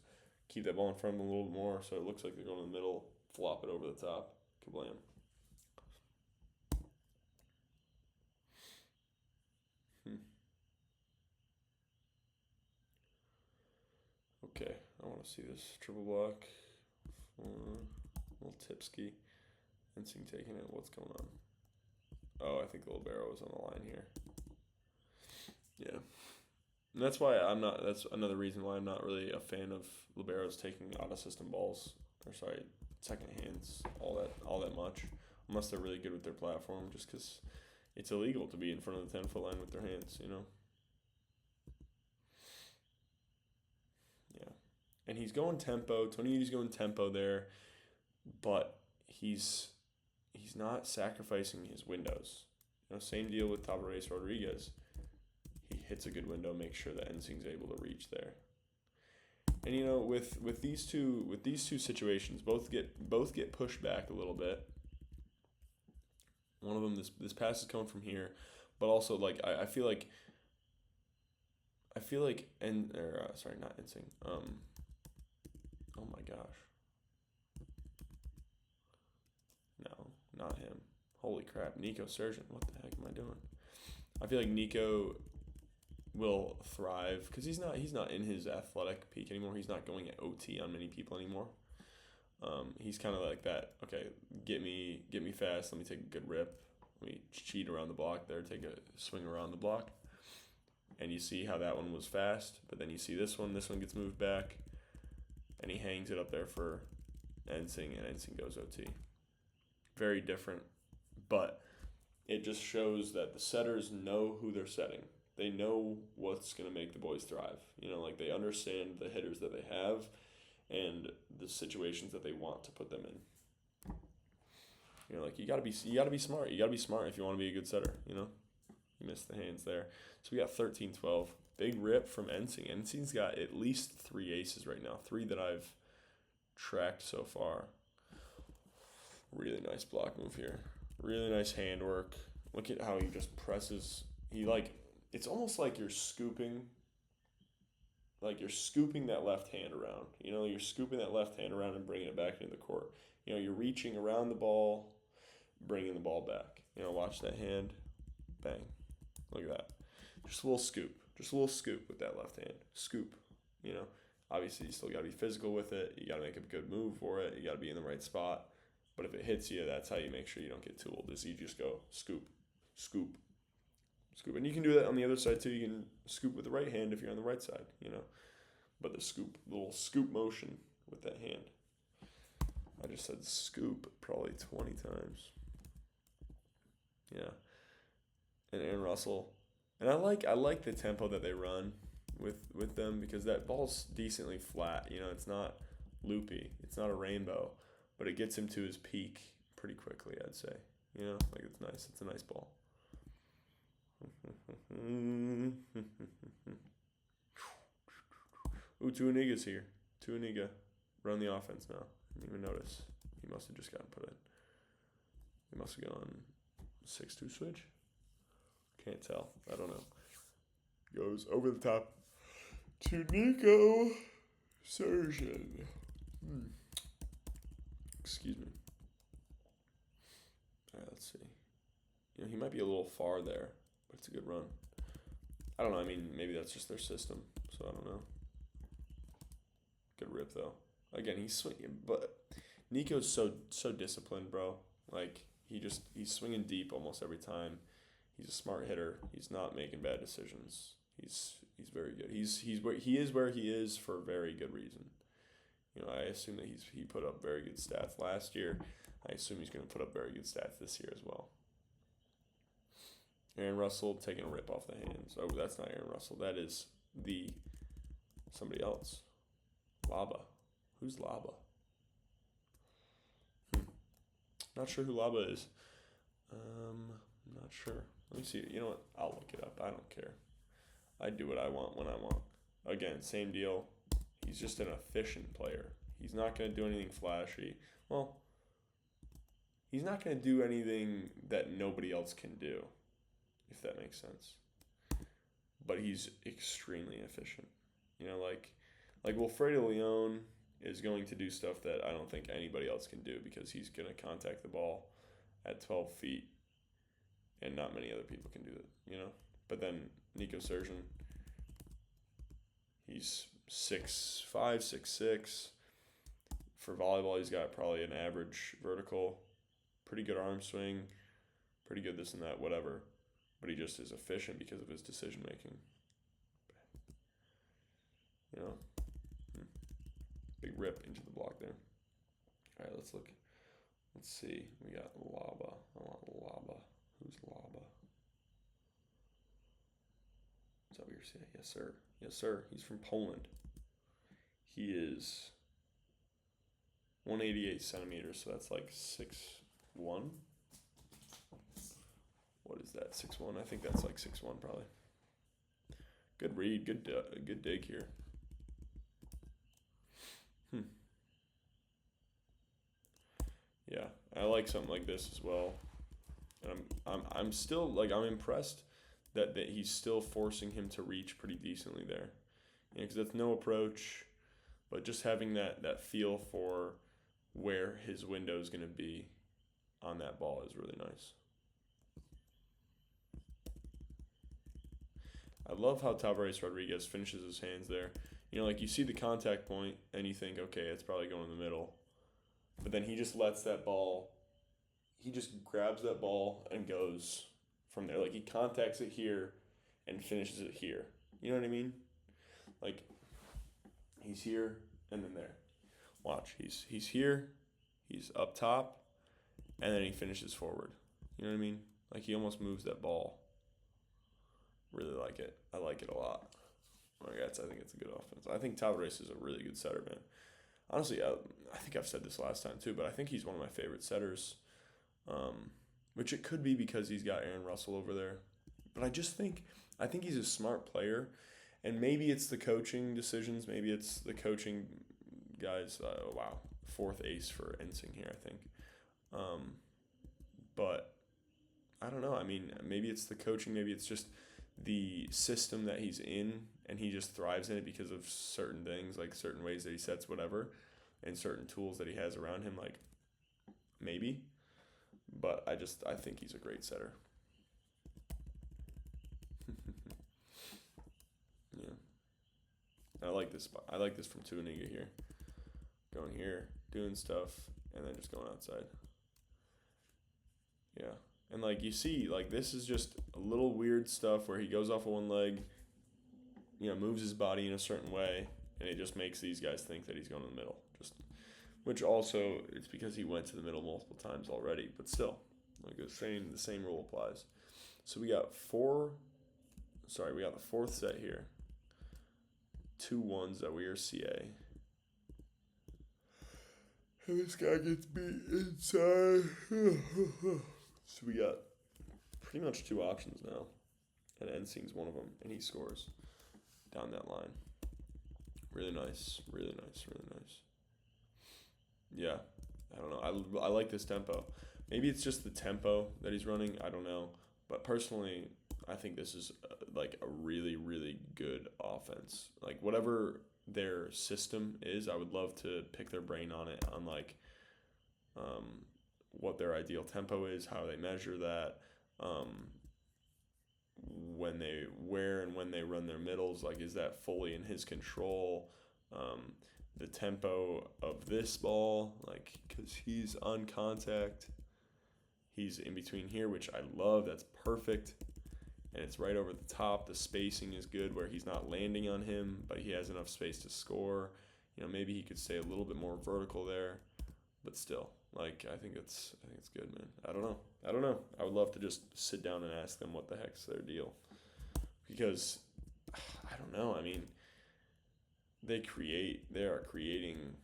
keep that ball in front of them a little bit more so it looks like they're going in the middle, flop it over the top. Kablam. Okay, I want to see this triple block. Little tipski. Insing taking it. What's going on? Oh, I think the libero is on the line here. Yeah. And that's why I'm not. That's another reason why I'm not really a fan of liberos taking out of system balls, or sorry, second hands all that much, unless they're really good with their platform. Just because it's illegal to be in front of the 10-foot line with their hands, you know. Yeah, and he's going tempo. Tony's going tempo there, but he's not sacrificing his windows. You know, same deal with Tavares Rodriguez. He hits a good window, makes sure that Ensing's able to reach there. And you know, with these two situations, both get pushed back a little bit. One of them, this pass is coming from here, but also like I feel like sorry, not Ensing. Oh my gosh. No, not him. Holy crap, Nico Szerszen. What the heck am I doing? I feel like Nico will thrive because he's not in his athletic peak anymore. He's not going at OT on many people anymore. He's kind of like that. Okay, get me fast. Let me take a good rip. Let me cheat around the block there. Take a swing around the block. And you see how that one was fast, but then you see this one. This one gets moved back, and he hangs it up there for Ensing, and Ensing goes OT. Very different, but it just shows that the setters know who they're setting. They know what's going to make the boys thrive. You know, like they understand the hitters that they have and the situations that they want to put them in. You know, like you gotta be smart. You gotta be smart if you want to be a good setter. You know, you missed the hands there. So we got 13-12. Big rip from Ensing. Ensing's got at least 3 aces right now. 3 that I've tracked so far. Really nice block move here. Really nice handwork. Look at how he just presses. It's almost like you're scooping that left hand around. You know, you're scooping that left hand around and bringing it back into the court. You know, you're reaching around the ball, bringing the ball back. You know, watch that hand. Bang. Look at that. Just a little scoop. Just a little scoop with that left hand. Scoop. You know, obviously you still got to be physical with it. You got to make a good move for it. You got to be in the right spot. But if it hits you, that's how you make sure you don't get tooled. Is you just go scoop, scoop, scoop. And you can do that on the other side too. You can scoop with the right hand if you're on the right side, you know. But the scoop, little scoop motion with that hand. I just said scoop probably 20 times. Yeah. And Aaron Russell. And I like the tempo that they run with them because that ball's decently flat. You know, it's not loopy. It's not a rainbow. But it gets him to his peak pretty quickly, I'd say. You know, like it's nice. It's a nice ball. Ooh, Tuaniga's here. Tuaniga. Run the offense now. Didn't even notice. He must have just gotten put in. He must have gone 6-2 switch. Can't tell. I don't know. Goes over the top to Nico Szerszen. Excuse me. All right, let's see. You know, he might be a little far there, but it's a good run. I don't know. I mean, maybe that's just their system, so I don't know. Good rip, though. Again, he's swinging, but Nico's so disciplined, bro. Like, he's swinging deep almost every time. He's a smart hitter. He's not making bad decisions. He's very good. He is where he is for a very good reason. You know, I assume that he put up very good stats last year. I assume he's going to put up very good stats this year as well. Aaron Russell taking a rip off the hands. Oh, that's not Aaron Russell. That is somebody else. Laba. Who's Laba? Not sure who Laba is. I'm not sure. Let me see. You know what? I'll look it up. I don't care. I do what I want when I want. Again, same deal. He's just an efficient player. He's not going to do anything flashy. Well, he's not going to do anything that nobody else can do, if that makes sense. but he's extremely efficient. Like Wilfredo Leon is going to do stuff that I don't think anybody else can do because he's going to contact the ball at 12 feet, and not many other people can do that. But then Nico Szerszen, he's 6'5", 6'6". For volleyball, he's got probably an average vertical, pretty good arm swing, pretty good this and that, whatever. But he just is efficient because of his decision making. Big rip into the block there. All right, let's look. Let's see. We got Laba. I want Laba. Who's Laba? Zawiercie. Yes, sir. Yes, sir. He's from Poland. He is 188 centimeters, so that's like 6'1". What is that? 6'1". I think that's like 6'1" probably. Good read. Good dig here. Yeah, I like something like this as well. And I'm still like I'm impressed that he's still forcing him to reach pretty decently there. Because that's no approach, but just having that feel for where his window is going to be on that ball is really nice. I love how Tavares Rodriguez finishes his hands there. Like you see the contact point and you think, okay, it's probably going in the middle. But then he just lets that ball, he just grabs that ball and goes from there. Like he contacts it here and finishes it here. You know what I mean? Like he's here and then there. Watch, he's here, he's up top, and then he finishes forward. You know what I mean? Like he almost moves that ball. Really like it. I like it a lot. I think it's a good offense. I think Tavares is a really good setter, man. Honestly, I think I've said this last time too, but I think he's one of my favorite setters. Which it could be because he's got Aaron Russell over there. But I think he's a smart player, and maybe it's the coaching decisions. Maybe it's the coaching guys. Wow, 4th ace for Ensing here, I think. But I don't know. I mean, maybe it's the coaching. Maybe it's just the system that he's in, and he just thrives in it because of certain things, like certain ways that he sets whatever, and certain tools that he has around him, like maybe. But I think he's a great setter. Yeah. I like this from Tuaniga here. Going here, doing stuff, and then just going outside. Yeah. And like you see, like this is just a little weird stuff where he goes off of one leg, moves his body in a certain way, and it just makes these guys think that he's going to the middle. Which also it's because he went to the middle multiple times already, but still, like the same rule applies. So we got the 4th set here. 2-1 Zawiercie. And this guy gets beat inside. So we got pretty much 2 options now. And Ensing's one of them, and he scores down that line. Really nice. Yeah, I don't know. I like this tempo. Maybe it's just the tempo that he's running. I don't know. But personally, I think this is like a really, really good offense. Like whatever their system is, I would love to pick their brain on it, on like what their ideal tempo is, how they measure that, when they run their middles, like is that fully in his control? The tempo of this ball, like because he's on contact, he's in between here, which I love. That's perfect, and it's right over the top. The spacing is good where he's not landing on him, but he has enough space to score. Maybe he could stay a little bit more vertical there, but still, like I think it's good, man. I don't know. I would love to just sit down and ask them what the heck's their deal, because I don't know. I mean, they are creating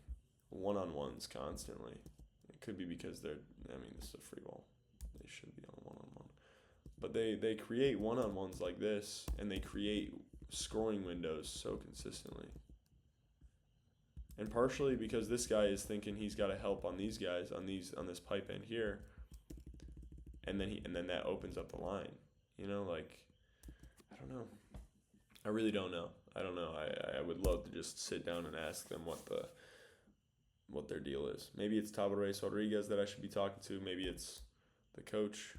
one-on-ones constantly. It could be because this is a free ball. They should be on one-on-one. But they create one-on-ones like this, and they create scoring windows so consistently. And partially because this guy is thinking he's got to help on these guys on this pipe end here, and then that opens up the line. Like I don't know. I really don't know. I don't know. I would love to just sit down and ask them what their deal is. Maybe it's Tavares Rodriguez that I should be talking to. Maybe it's the coach.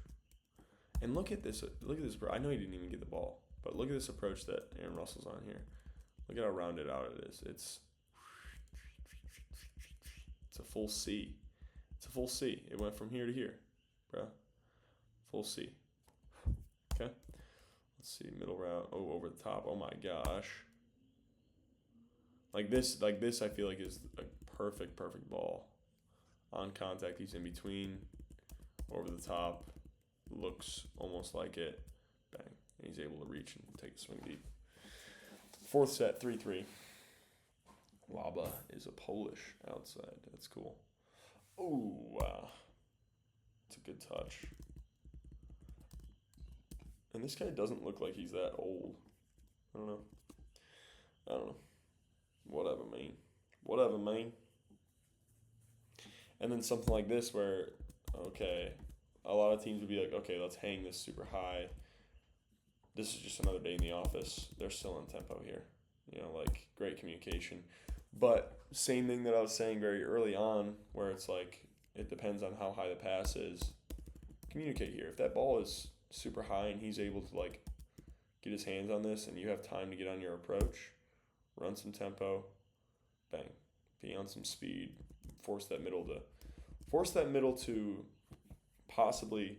And look at this. Look at this. I know he didn't even get the ball, but look at this approach that Aaron Russell's on here. Look at how rounded out it is. It's a full C. It's a full C. It went from here to here, bro. Full C. Okay. Let's see. Middle route. Oh, over the top. Oh my gosh. Like this. I feel like is a perfect ball. On contact, he's in between. Over the top. Looks almost like it. Bang. And he's able to reach and take a swing deep. Fourth set, 3-3. Laba is a Polish outside. That's cool. Oh, wow. It's a good touch. And this guy doesn't look like he's that old. I don't know. Whatever, man. And then something like this where, okay, a lot of teams would be like, okay, let's hang this super high. This is just another day in the office. They're still in tempo here. Like great communication. But same thing that I was saying very early on where it's like it depends on how high the pass is. Communicate here. If that ball is super high and he's able to like get his hands on this and you have time to get on your approach, run some tempo, bang, be on some speed, force that middle to possibly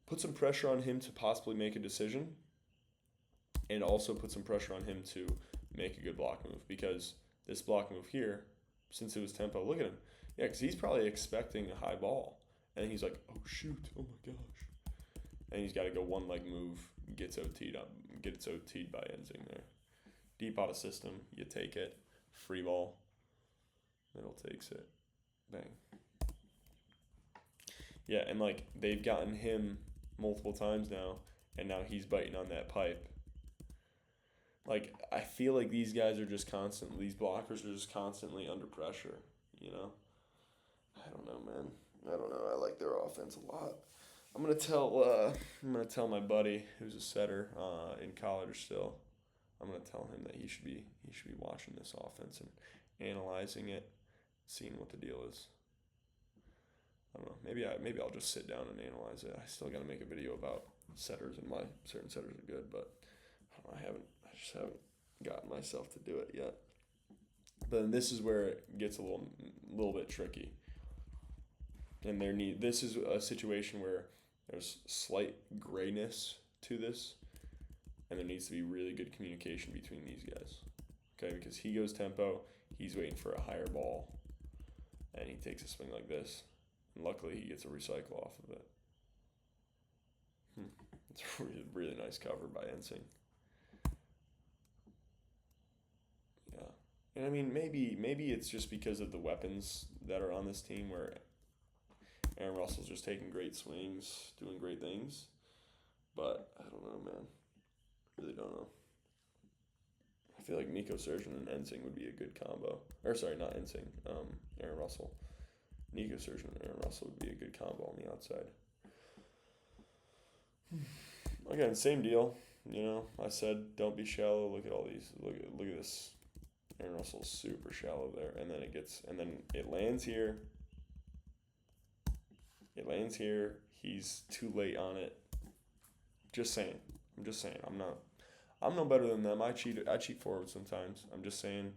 put some pressure on him to possibly make a decision and also put some pressure on him to make a good block move because this block move here, since it was tempo, look at him. Yeah, because he's probably expecting a high ball. And he's like, oh, shoot, oh my gosh. And he's got to go one leg move, gets OT'd by Enzing there. Deep out of system, you take it, free ball, middle takes it, bang. Yeah, and like they've gotten him multiple times now, and now he's biting on that pipe. Like, I feel like these blockers are just constantly under pressure, I don't know, man. I don't know. I like their offense a lot. I'm gonna tell my buddy who's a setter in college still. I'm gonna tell him that he should be watching this offense and analyzing it, seeing what the deal is. I don't know. Maybe I'll just sit down and analyze it. I still gotta make a video about setters and why certain setters are good, but I just haven't gotten myself to do it yet. But then this is where it gets a little bit tricky. And this is a situation where there's slight grayness to this, and there needs to be really good communication between these guys. Okay, because he goes tempo, he's waiting for a higher ball, and he takes a swing like this. And luckily, he gets a recycle off of it. It's a really, really nice cover by Ensing. Yeah. And I mean, maybe it's just because of the weapons that are on this team where Aaron Russell's just taking great swings, doing great things. But I don't know, man. Really don't know. I feel like Nico Szerszen and Ensing would be a good combo. Or sorry, not Ensing. Aaron Russell. Nico Szerszen and Aaron Russell would be a good combo on the outside. Again, same deal. I said don't be shallow. Look at all these. Look at this. Aaron Russell's super shallow there, and then it lands here. It lands here. He's too late on it. Just saying. I'm just saying. I'm no better than them. I cheat forward sometimes. I'm just saying.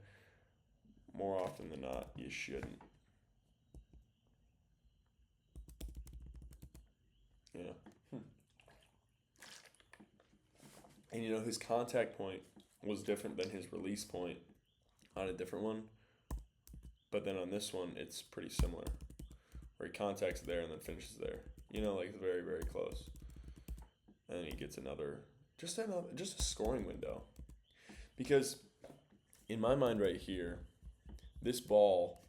More often than not, you shouldn't. Yeah. And his contact point was different than his release point on a different one. But then on this one, it's pretty similar. Where he contacts there and then finishes there. Like very, very close. And then he gets just a scoring window. Because in my mind right here, this ball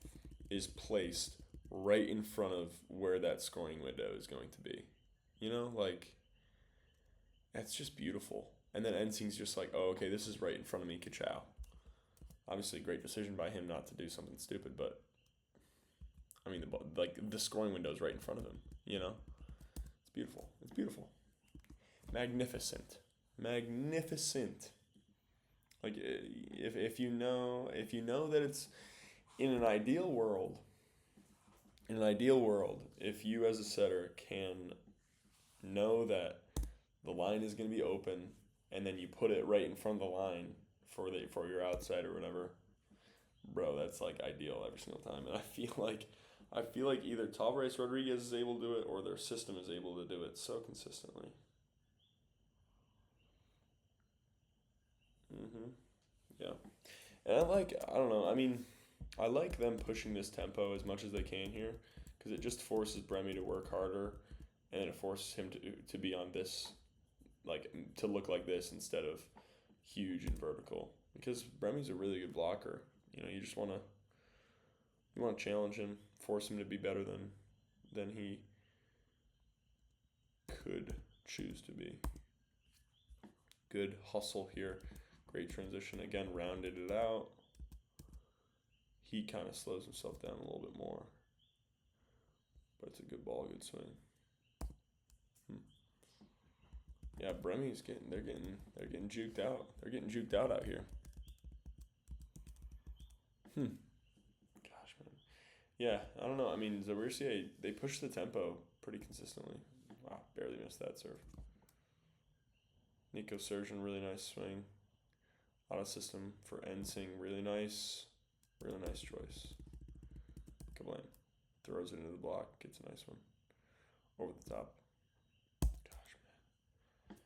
is placed right in front of where that scoring window is going to be. That's just beautiful. And then Ensing's just like, oh, okay, this is right in front of me, ka-chow. Obviously, great decision by him not to do something stupid, but I mean, the scoring window is right in front of him. It's beautiful. It's beautiful. Magnificent. Like if you know that it's in an ideal world, if you as a setter can know that the line is going to be open, and then you put it right in front of the line for your outside or whatever, bro, that's like ideal every single time. And I feel like either Tavares Rodriguez is able to do it or their system is able to do it so consistently. Yeah, and I don't know. I mean, I like them pushing this tempo as much as they can here because it just forces Bremy to work harder, and it forces him to be on this, like to look like this instead of huge and vertical. Because Bremy's a really good blocker. You know, you want to challenge him, force him to be better than he could choose to be. Good hustle here. Great transition. Again, rounded it out. He kind of slows himself down a little bit more. But it's a good ball, good swing. Yeah, Bremy's they're getting juked out. They're getting juked out here. Gosh, man. Yeah, I don't know. I mean, Zawiercie, they push the tempo pretty consistently. Wow, barely missed that serve. Nico Szerszen, really nice swing. Auto system for Ensing, really nice choice. Kablam. Throws it into the block, gets a nice one. Over the top. Gosh, man.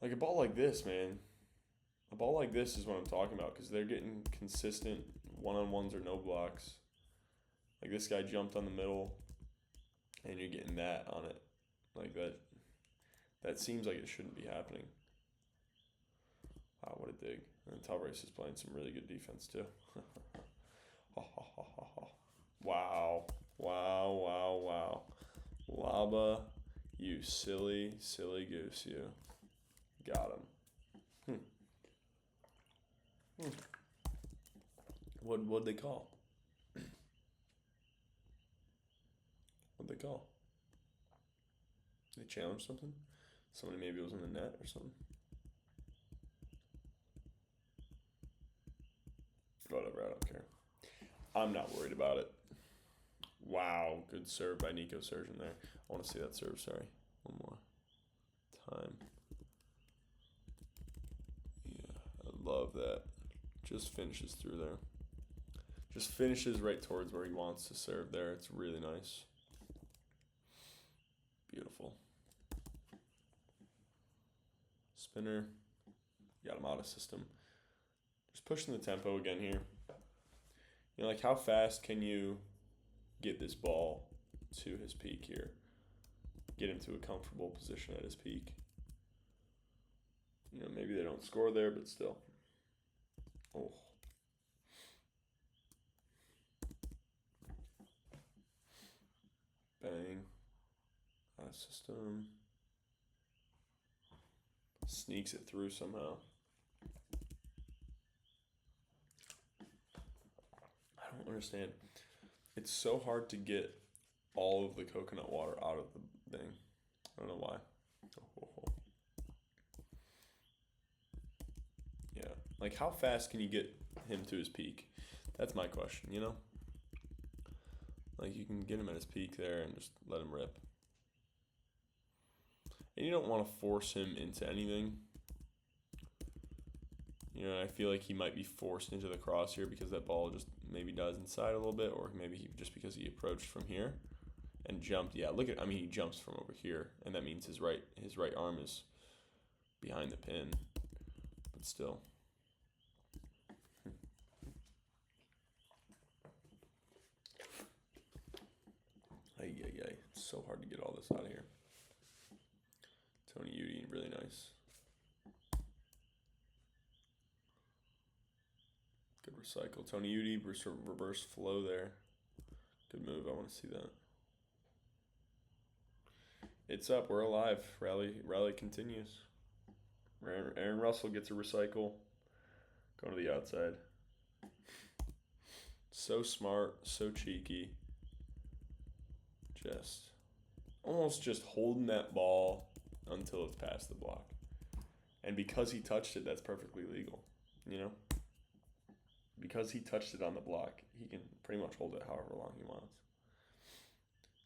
Like a ball like this, man. A ball like this is what I'm talking about because they're getting consistent one-on-ones or no blocks. Like this guy jumped on the middle and you're getting that on it. Like that seems like it shouldn't be happening. Wow, what a dig. And Tavares is playing some really good defense too. Wow. Laba, you silly goose, you. Got him. What'd they call? What'd they call? They challenged something? Somebody maybe was in the net or something? Whatever, I don't care. I'm not worried about it. Wow, good serve by Nico Szerszen there. I want to see that serve, sorry. One more time. Yeah, I love that. Just finishes through there. Just finishes right towards where he wants to serve there. It's really nice. Beautiful. Spinner. Got him out of system. Just pushing the tempo again here. You know, like how fast can you get this ball to his peak here? Get him to a comfortable position at his peak. You know, maybe they don't score there, but still. Oh. Bang. Out of system. Sneaks it through somehow. I don't understand. It's so hard to get all of the coconut water out of the thing. I don't know why. Yeah. Like, how fast can you get him to his peak? That's my question, you know? Like, you can get him at his peak there and just let him rip. And you don't want to force him into anything. You know, I feel like he might be forced into the cross here because that ball just maybe dies inside a little bit, or maybe just because he approached from here and jumped. Yeah, he jumps from over here, and that means his right arm is behind the pin. But still. It's so hard to get all this out of here. Tony Udy, really nice. Good recycle. Tony Udy, reverse flow there. Good move. I want to see that. It's up. We're alive. Rally continues. Aaron Russell gets a recycle. Going to the outside. So smart. So cheeky. Almost just holding that ball until it's past the block. And because he touched it, that's perfectly legal. you know, because he touched it on the block, he can pretty much hold it however long he wants.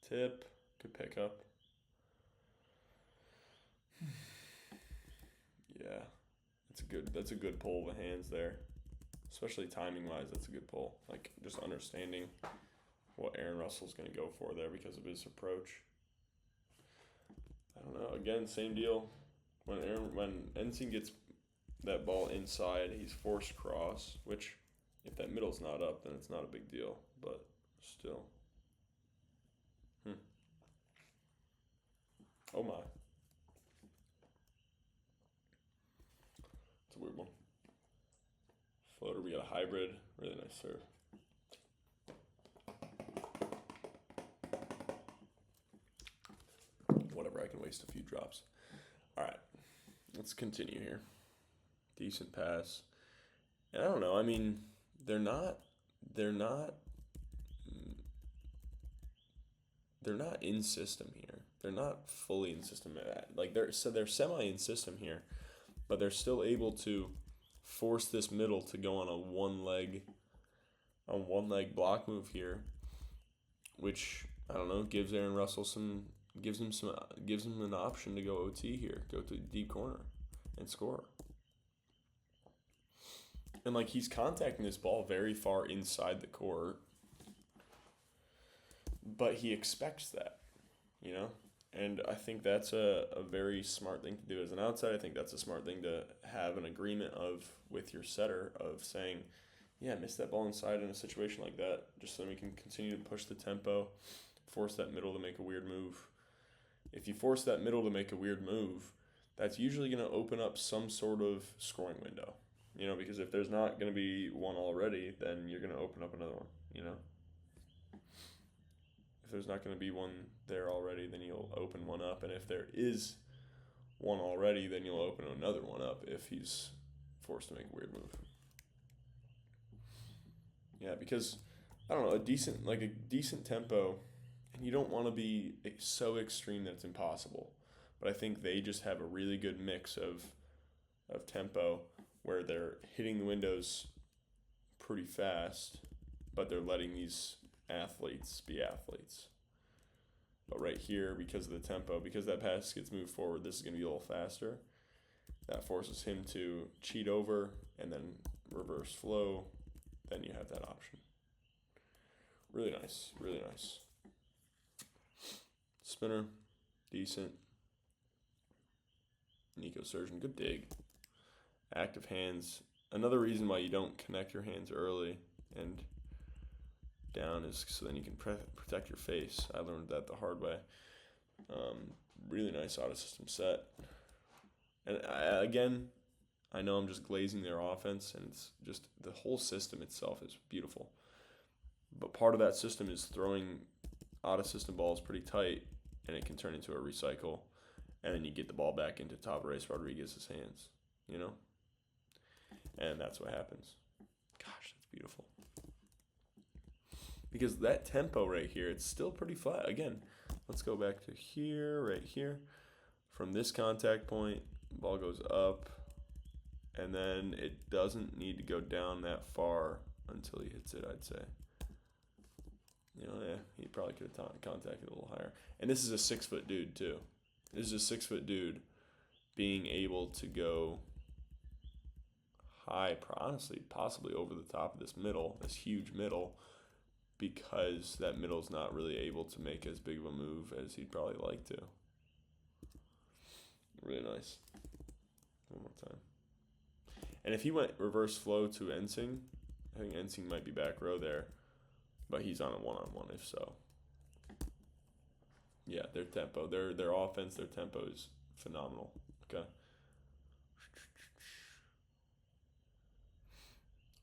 Tip, good pickup. Yeah, that's a good pull with hands there, especially timing wise. That's a good pull. Like just understanding what Aaron Russell's going to go for there because of his approach. I don't know. Again, same deal. When Ensing gets that ball inside, he's forced cross, which if that middle's not up, then it's not a big deal. But still. Oh my. It's a weird one. Floater, we got a hybrid. Really nice serve. Whatever, I can waste a few drops. All right, let's continue here. Decent pass. And I don't know. I mean, they're not in system here. They're not fully in system. Like they're semi in system here, but they're still able to force this middle to go on a one leg block move here, which I don't know gives Aaron Russell gives him an option to go OT here, go to deep corner, and score. And like he's contacting this ball very far inside the court, but he expects that, you know? And I think that's a very smart thing to do as an outside. I think that's a smart thing to have an agreement with your setter of saying, yeah, miss that ball inside in a situation like that, just so we can continue to push the tempo, force that middle to make a weird move. If you force that middle to make a weird move, that's usually going to open up some sort of scoring window, you know, because if there's not going to be one already, then you're going to open up another one, you know. If there's not going to be one there already, then you'll open one up. And if there is one already, then you'll open another one up if he's forced to make a weird move. Yeah, because, I don't know, a decent tempo, and you don't want to be so extreme that it's impossible. But I think they just have a really good mix of tempo where they're hitting the windows pretty fast, but they're letting these athletes be athletes. But right here, because of the tempo, because that pass gets moved forward, this is going to be a little faster. That forces him to cheat over and then reverse flow. Then you have that option. Really nice, really nice. Spinner, decent. Nico Szerszen, good dig. Active hands. Another reason why you don't connect your hands early and down is so then you can protect your face. I learned that the hard way. Really nice auto system set. And I know I'm just glazing their offense, and it's just the whole system itself is beautiful. But part of that system is throwing auto system balls pretty tight, and it can turn into a recycle, and then you get the ball back into Tavares Rodriguez's hands, you know? And that's what happens. Gosh, that's beautiful. Because that tempo right here, it's still pretty flat. Again, let's go back to here, right here. From this contact point, ball goes up, and then it doesn't need to go down that far until he hits it, I'd say. You know, yeah, he probably could have contacted a little higher. And this is a 6-foot dude, too. This is a 6-foot dude being able to go high, honestly, possibly over the top of this huge middle, because that middle's not really able to make as big of a move as he'd probably like to. Really nice. One more time. And if he went reverse flow to Ensing, I think Ensing might be back row there, but he's on a one-on-one if so. Yeah, their tempo, their offense, their tempo is phenomenal. Okay.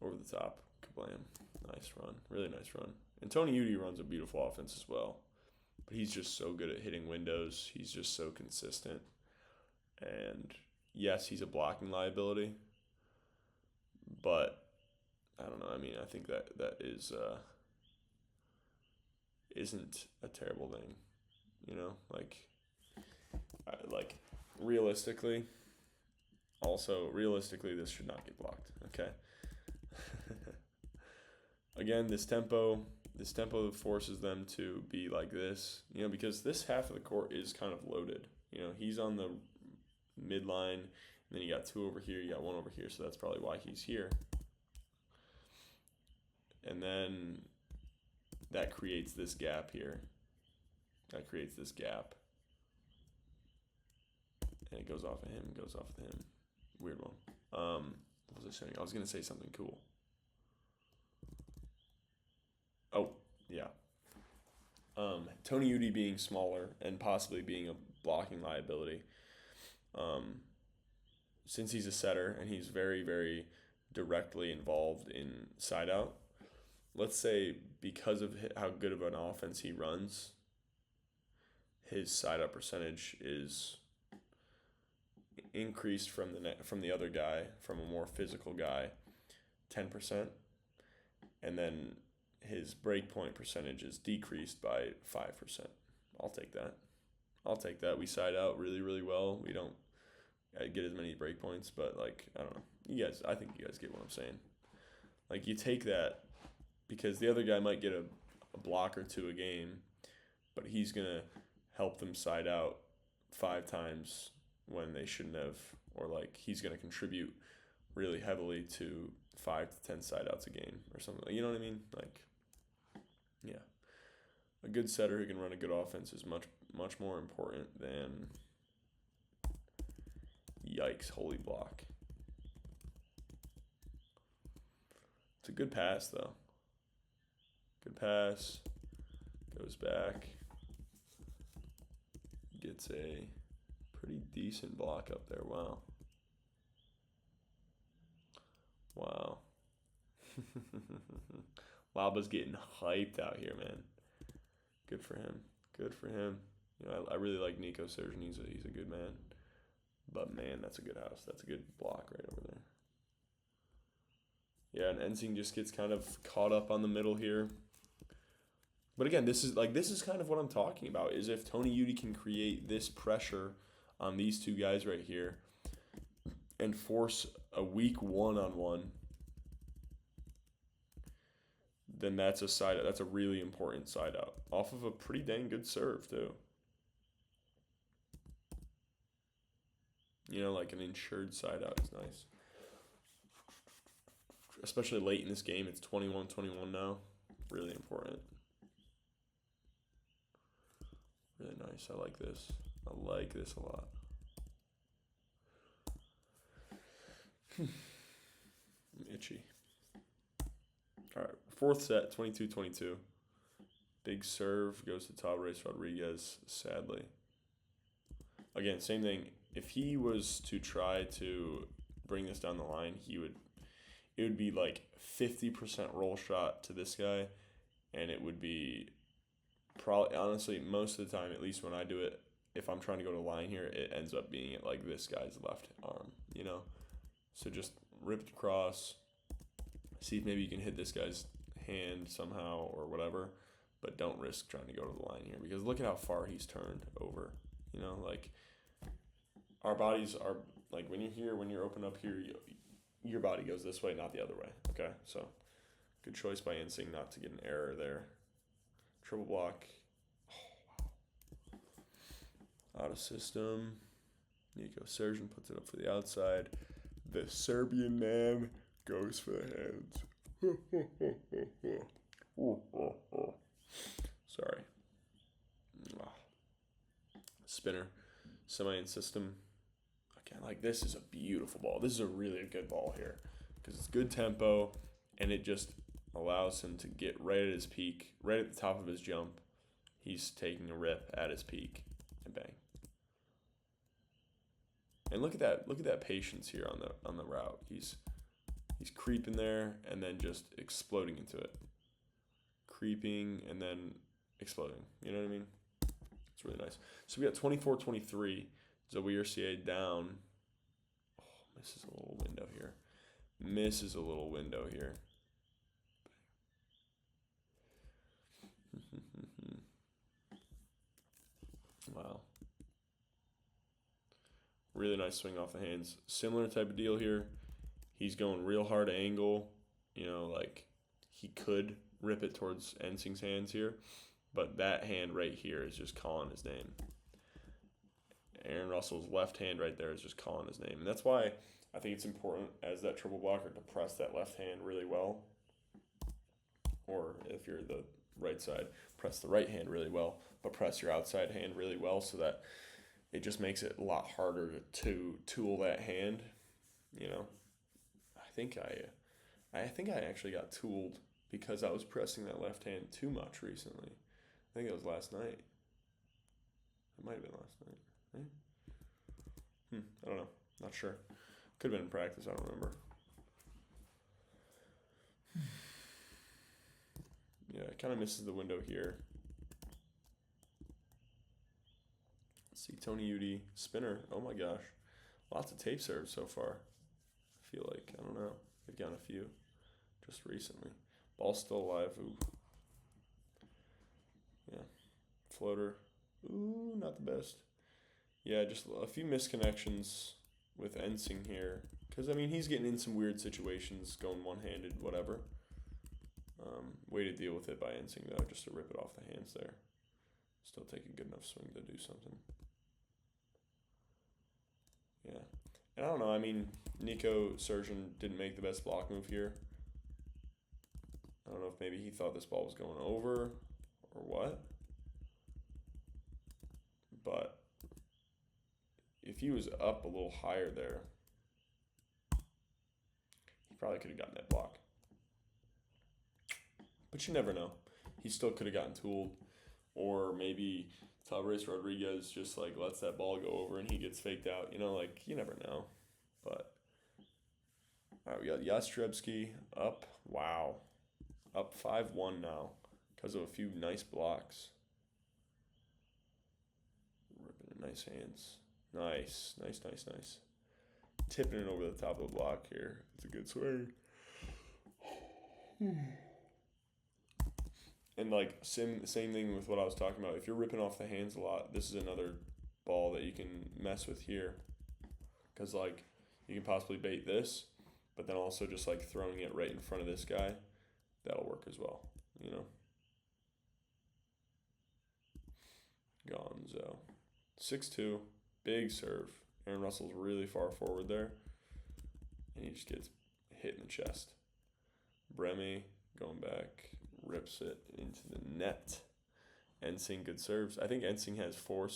Over the top. Kablam. Nice run. Really nice run. And Tony Udy runs a beautiful offense as well. But he's just so good at hitting windows. He's just so consistent. And yes, he's a blocking liability. But I don't know. I mean, I think that isn't a terrible thing. You know, like realistically, Also, realistically, this should not get blocked. Okay. Again, this tempo forces them to be like this, because this half of the court is kind of loaded. He's on the midline, and then you got two over here, you got one over here, so that's probably why he's here. And then that creates this gap here. That creates this gap. And it goes off of him, goes off of him. Weird one. What was I saying? I was going to say something cool. Oh, yeah. Tony Udy being smaller and possibly being a blocking liability. Since he's a setter and he's very, very directly involved in side out, let's say because of how good of an offense he runs, his side out percentage is increased from the other guy, from a more physical guy, 10%, and then his break point percentage is decreased by 5%. I'll take that. We side out really, really well. We don't get as many break points, but I don't know. I think you guys get what I'm saying. You take that because the other guy might get a block or two a game, but he's going to help them side out 5 times when they shouldn't have, or he's going to contribute really heavily to 5 to 10 side outs a game or something. You know what I mean? Yeah. A good setter who can run a good offense is much, much more important than, yikes, holy block. It's a good pass, though. Good pass. Goes back. Gets a pretty decent block up there. Wow. Laba's getting hyped out here, man. Good for him. I really like Nico Szerszen. He's a good man. But man, that's a good house. That's a good block right over there. Yeah, and Ensing just gets kind of caught up on the middle here. But again, this is kind of what I'm talking about, is if Tony Udy can create this pressure on these two guys right here and force a weak one-on-one, then that's a really important side out. Off of a pretty dang good serve, too. An insured side out is nice. Especially late in this game, it's 21-21 now. Really important. Really nice. I like this. I like this a lot. I'm itchy. All right, fourth set, 22-22. Big serve goes to Tavares Rodriguez, sadly. Again, same thing. If he was to try to bring this down the line, it would be 50% roll shot to this guy, and it would be probably, honestly, most of the time, at least when I do it, if I'm trying to go to line here, it ends up being at this guy's left arm, So just rip it across, see if maybe you can hit this guy's hand somehow or whatever, but don't risk trying to go to the line here because look at how far he's turned over. Our bodies are, when you're here, when you're open up here, your body goes this way, not the other way, okay? So good choice by Ensing not to get an error there. Triple block. Oh, wow. Out of system. Nico Szerszen puts it up for the outside. The Serbian man goes for the hands. Sorry. Spinner. Semi-in system. Again, this is a beautiful ball. This is a really good ball here because it's good tempo and it just allows him to get right at his peak, right at the top of his jump. He's taking a rip at his peak and bang. And look at that patience here on the route. He's creeping there and then just exploding into it. Creeping and then exploding. You know what I mean? It's really nice. So we got 24-23. Zawiercie down. Oh, misses a little window here. Wow. Really nice swing off the hands. Similar type of deal here. He's going real hard angle. Like he could rip it towards Ensing's hands here, but that hand right here is just calling his name. Aaron Russell's left hand right there is just calling his name. And that's why I think it's important as that triple blocker to press that left hand really well. Or if you're the right side, press the right hand really well, but press your outside hand really well so that it just makes it a lot harder to tool that hand. I think I actually got tooled because I was pressing that left hand too much recently. I think it was last night. It might have been last night. Right? I don't know. Not sure. Could have been in practice. I don't remember. Yeah, it kind of misses the window here. Let's see, Tony Udy, spinner. Oh my gosh. Lots of tape serves so far. I feel like, I don't know. They've gotten a few just recently. Ball's still alive. Ooh. Yeah. Floater. Ooh, not the best. Yeah, just a few misconnections with Ensing here. Because, he's getting in some weird situations, going one-handed, whatever. Way to deal with it by Ensing, though, just to rip it off the hands there. Still take a good enough swing to do something. Yeah. And I don't know, Nico Szerszen didn't make the best block move here. I don't know if maybe he thought this ball was going over or what. But if he was up a little higher there, he probably could have gotten that block. But you never know. He still could have gotten tooled. Or maybe Zawiercie Rodriguez just lets that ball go over and he gets faked out. You never know. But all right, we got Jastrzebski up. Wow. Up 5-1 now because of a few nice blocks. Ripping in nice hands. Nice. Tipping it over the top of the block here. It's a good swing. And same thing with what I was talking about. If you're ripping off the hands a lot, this is another ball that you can mess with here. Because you can possibly bait this, but then also just throwing it right in front of this guy, that'll work as well. Gonzo. 6-2, big serve. Aaron Russell's really far forward there, and he just gets hit in the chest. Bremy going back, rips it into the net. Ensing, good serves. I think Ensing has four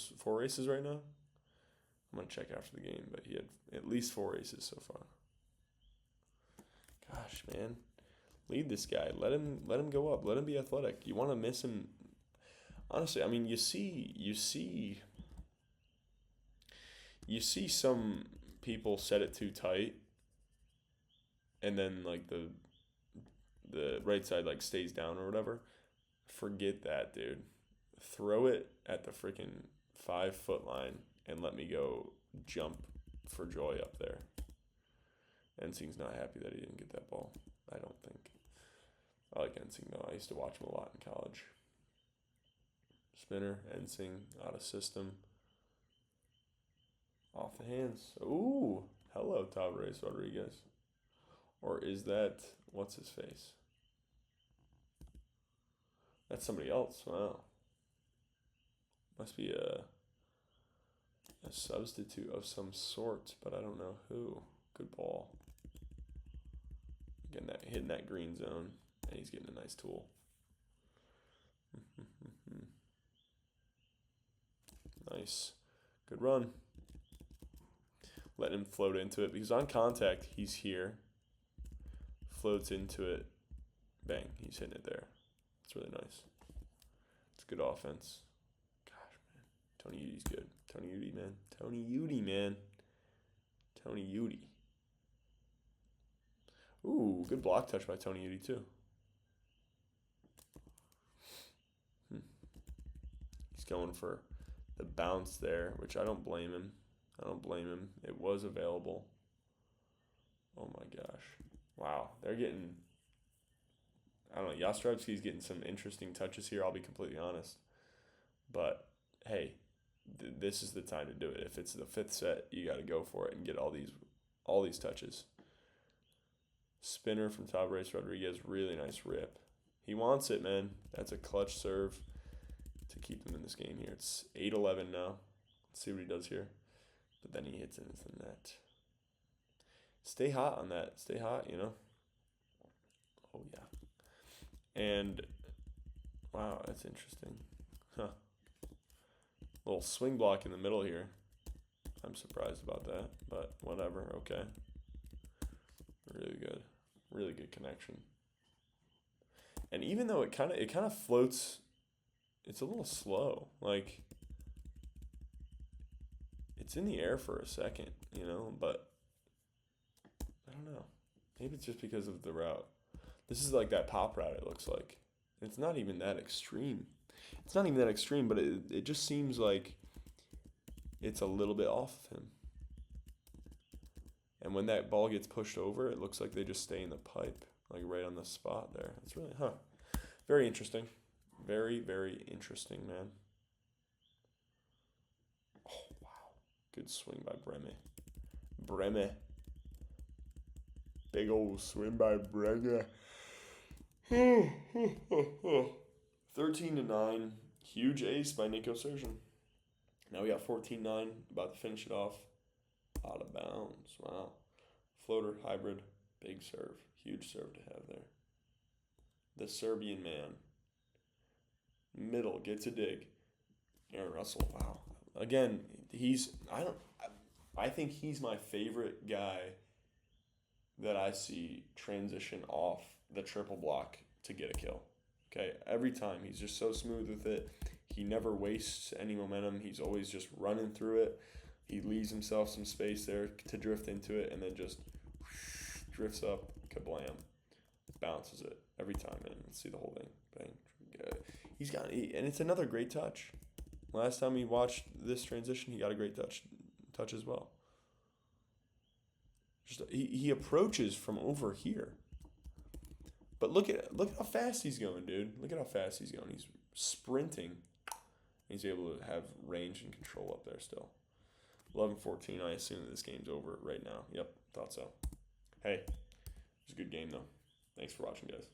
aces right now. I'm going to check after the game, but he had at least 4 aces so far. Gosh, man. Lead this guy. Let him go up. Let him be athletic. You want to miss him. Honestly, you see some people set it too tight, and then the right side stays down or whatever. Forget that, dude. Throw it at the freaking 5-foot line and let me go jump for joy up there. Ensing's not happy that he didn't get that ball. I don't think. I like Ensing though. I used to watch him a lot in college. Spinner, Ensing, out of system. Off the hands. Ooh, hello, Zawiercie Rodriguez. Or is that, what's his face? That's somebody else. Wow. Must be a substitute of some sort, but I don't know who. Good ball. Again, hitting that green zone, and he's getting a nice tool. Nice. Good run. Letting him float into it, because on contact, he's here. Floats into it. Bang, he's hitting it there. It's really nice. It's good offense. Gosh, man. Tony Udy's good. Tony Udy, man. Tony Udy, man. Tony Udy. Ooh, good block touch by Tony Udy, too. He's going for the bounce there, which I don't blame him. It was available. Oh, my gosh. Wow. They're getting... I don't know. Jastrzebski's getting some interesting touches here, I'll be completely honest. But, hey, this is the time to do it. If it's the 5th set, you got to go for it and get all these touches. Spinner from Tavares Rodriguez, really nice rip. He wants it, man. That's a clutch serve to keep them in this game here. It's 8-11 now. Let's see what he does here. But then he hits it into the net. Stay hot on that. Stay hot, you know. Oh, yeah. And, wow, that's interesting. Huh. Little swing block in the middle here. I'm surprised about that, but whatever. Okay. Really good. Really good connection. And even though it kind of floats, it's a little slow. Like, it's in the air for a second, you know, but I don't know. Maybe it's just because of the route. This is like that pop route, it looks like. It's not even that extreme. It's not even that extreme, but it just seems like it's a little bit off of him. And when that ball gets pushed over, it looks like they just stay in the pipe, like right on the spot there. It's really, very interesting. Very, very interesting, man. Oh, wow. Good swing by Breme. Breme. Big old swing by Breme. 13-9. Huge ace by Nico Szerszen. Now we got 14-9. About to finish it off. Out of bounds. Wow. Floater, hybrid, big serve. Huge serve to have there. The Serbian man. Middle, gets a dig. Aaron Russell, wow. Again, I think he's my favorite guy that I see transition off the triple block to get a kill. Okay, every time. He's just so smooth with it. He never wastes any momentum. He's always just running through it. He leaves himself some space there to drift into it and then just drifts up, kablam, bounces it every time. And let's see the whole thing. Bang. And it's another great touch. Last time we watched this transition, he got a great touch as well. Just he approaches from over here. But look how fast he's going, dude. Look at how fast he's going. He's sprinting. He's able to have range and control up there still. 11-14. I assume that this game's over right now. Yep, thought so. Hey, it was a good game though. Thanks for watching, guys.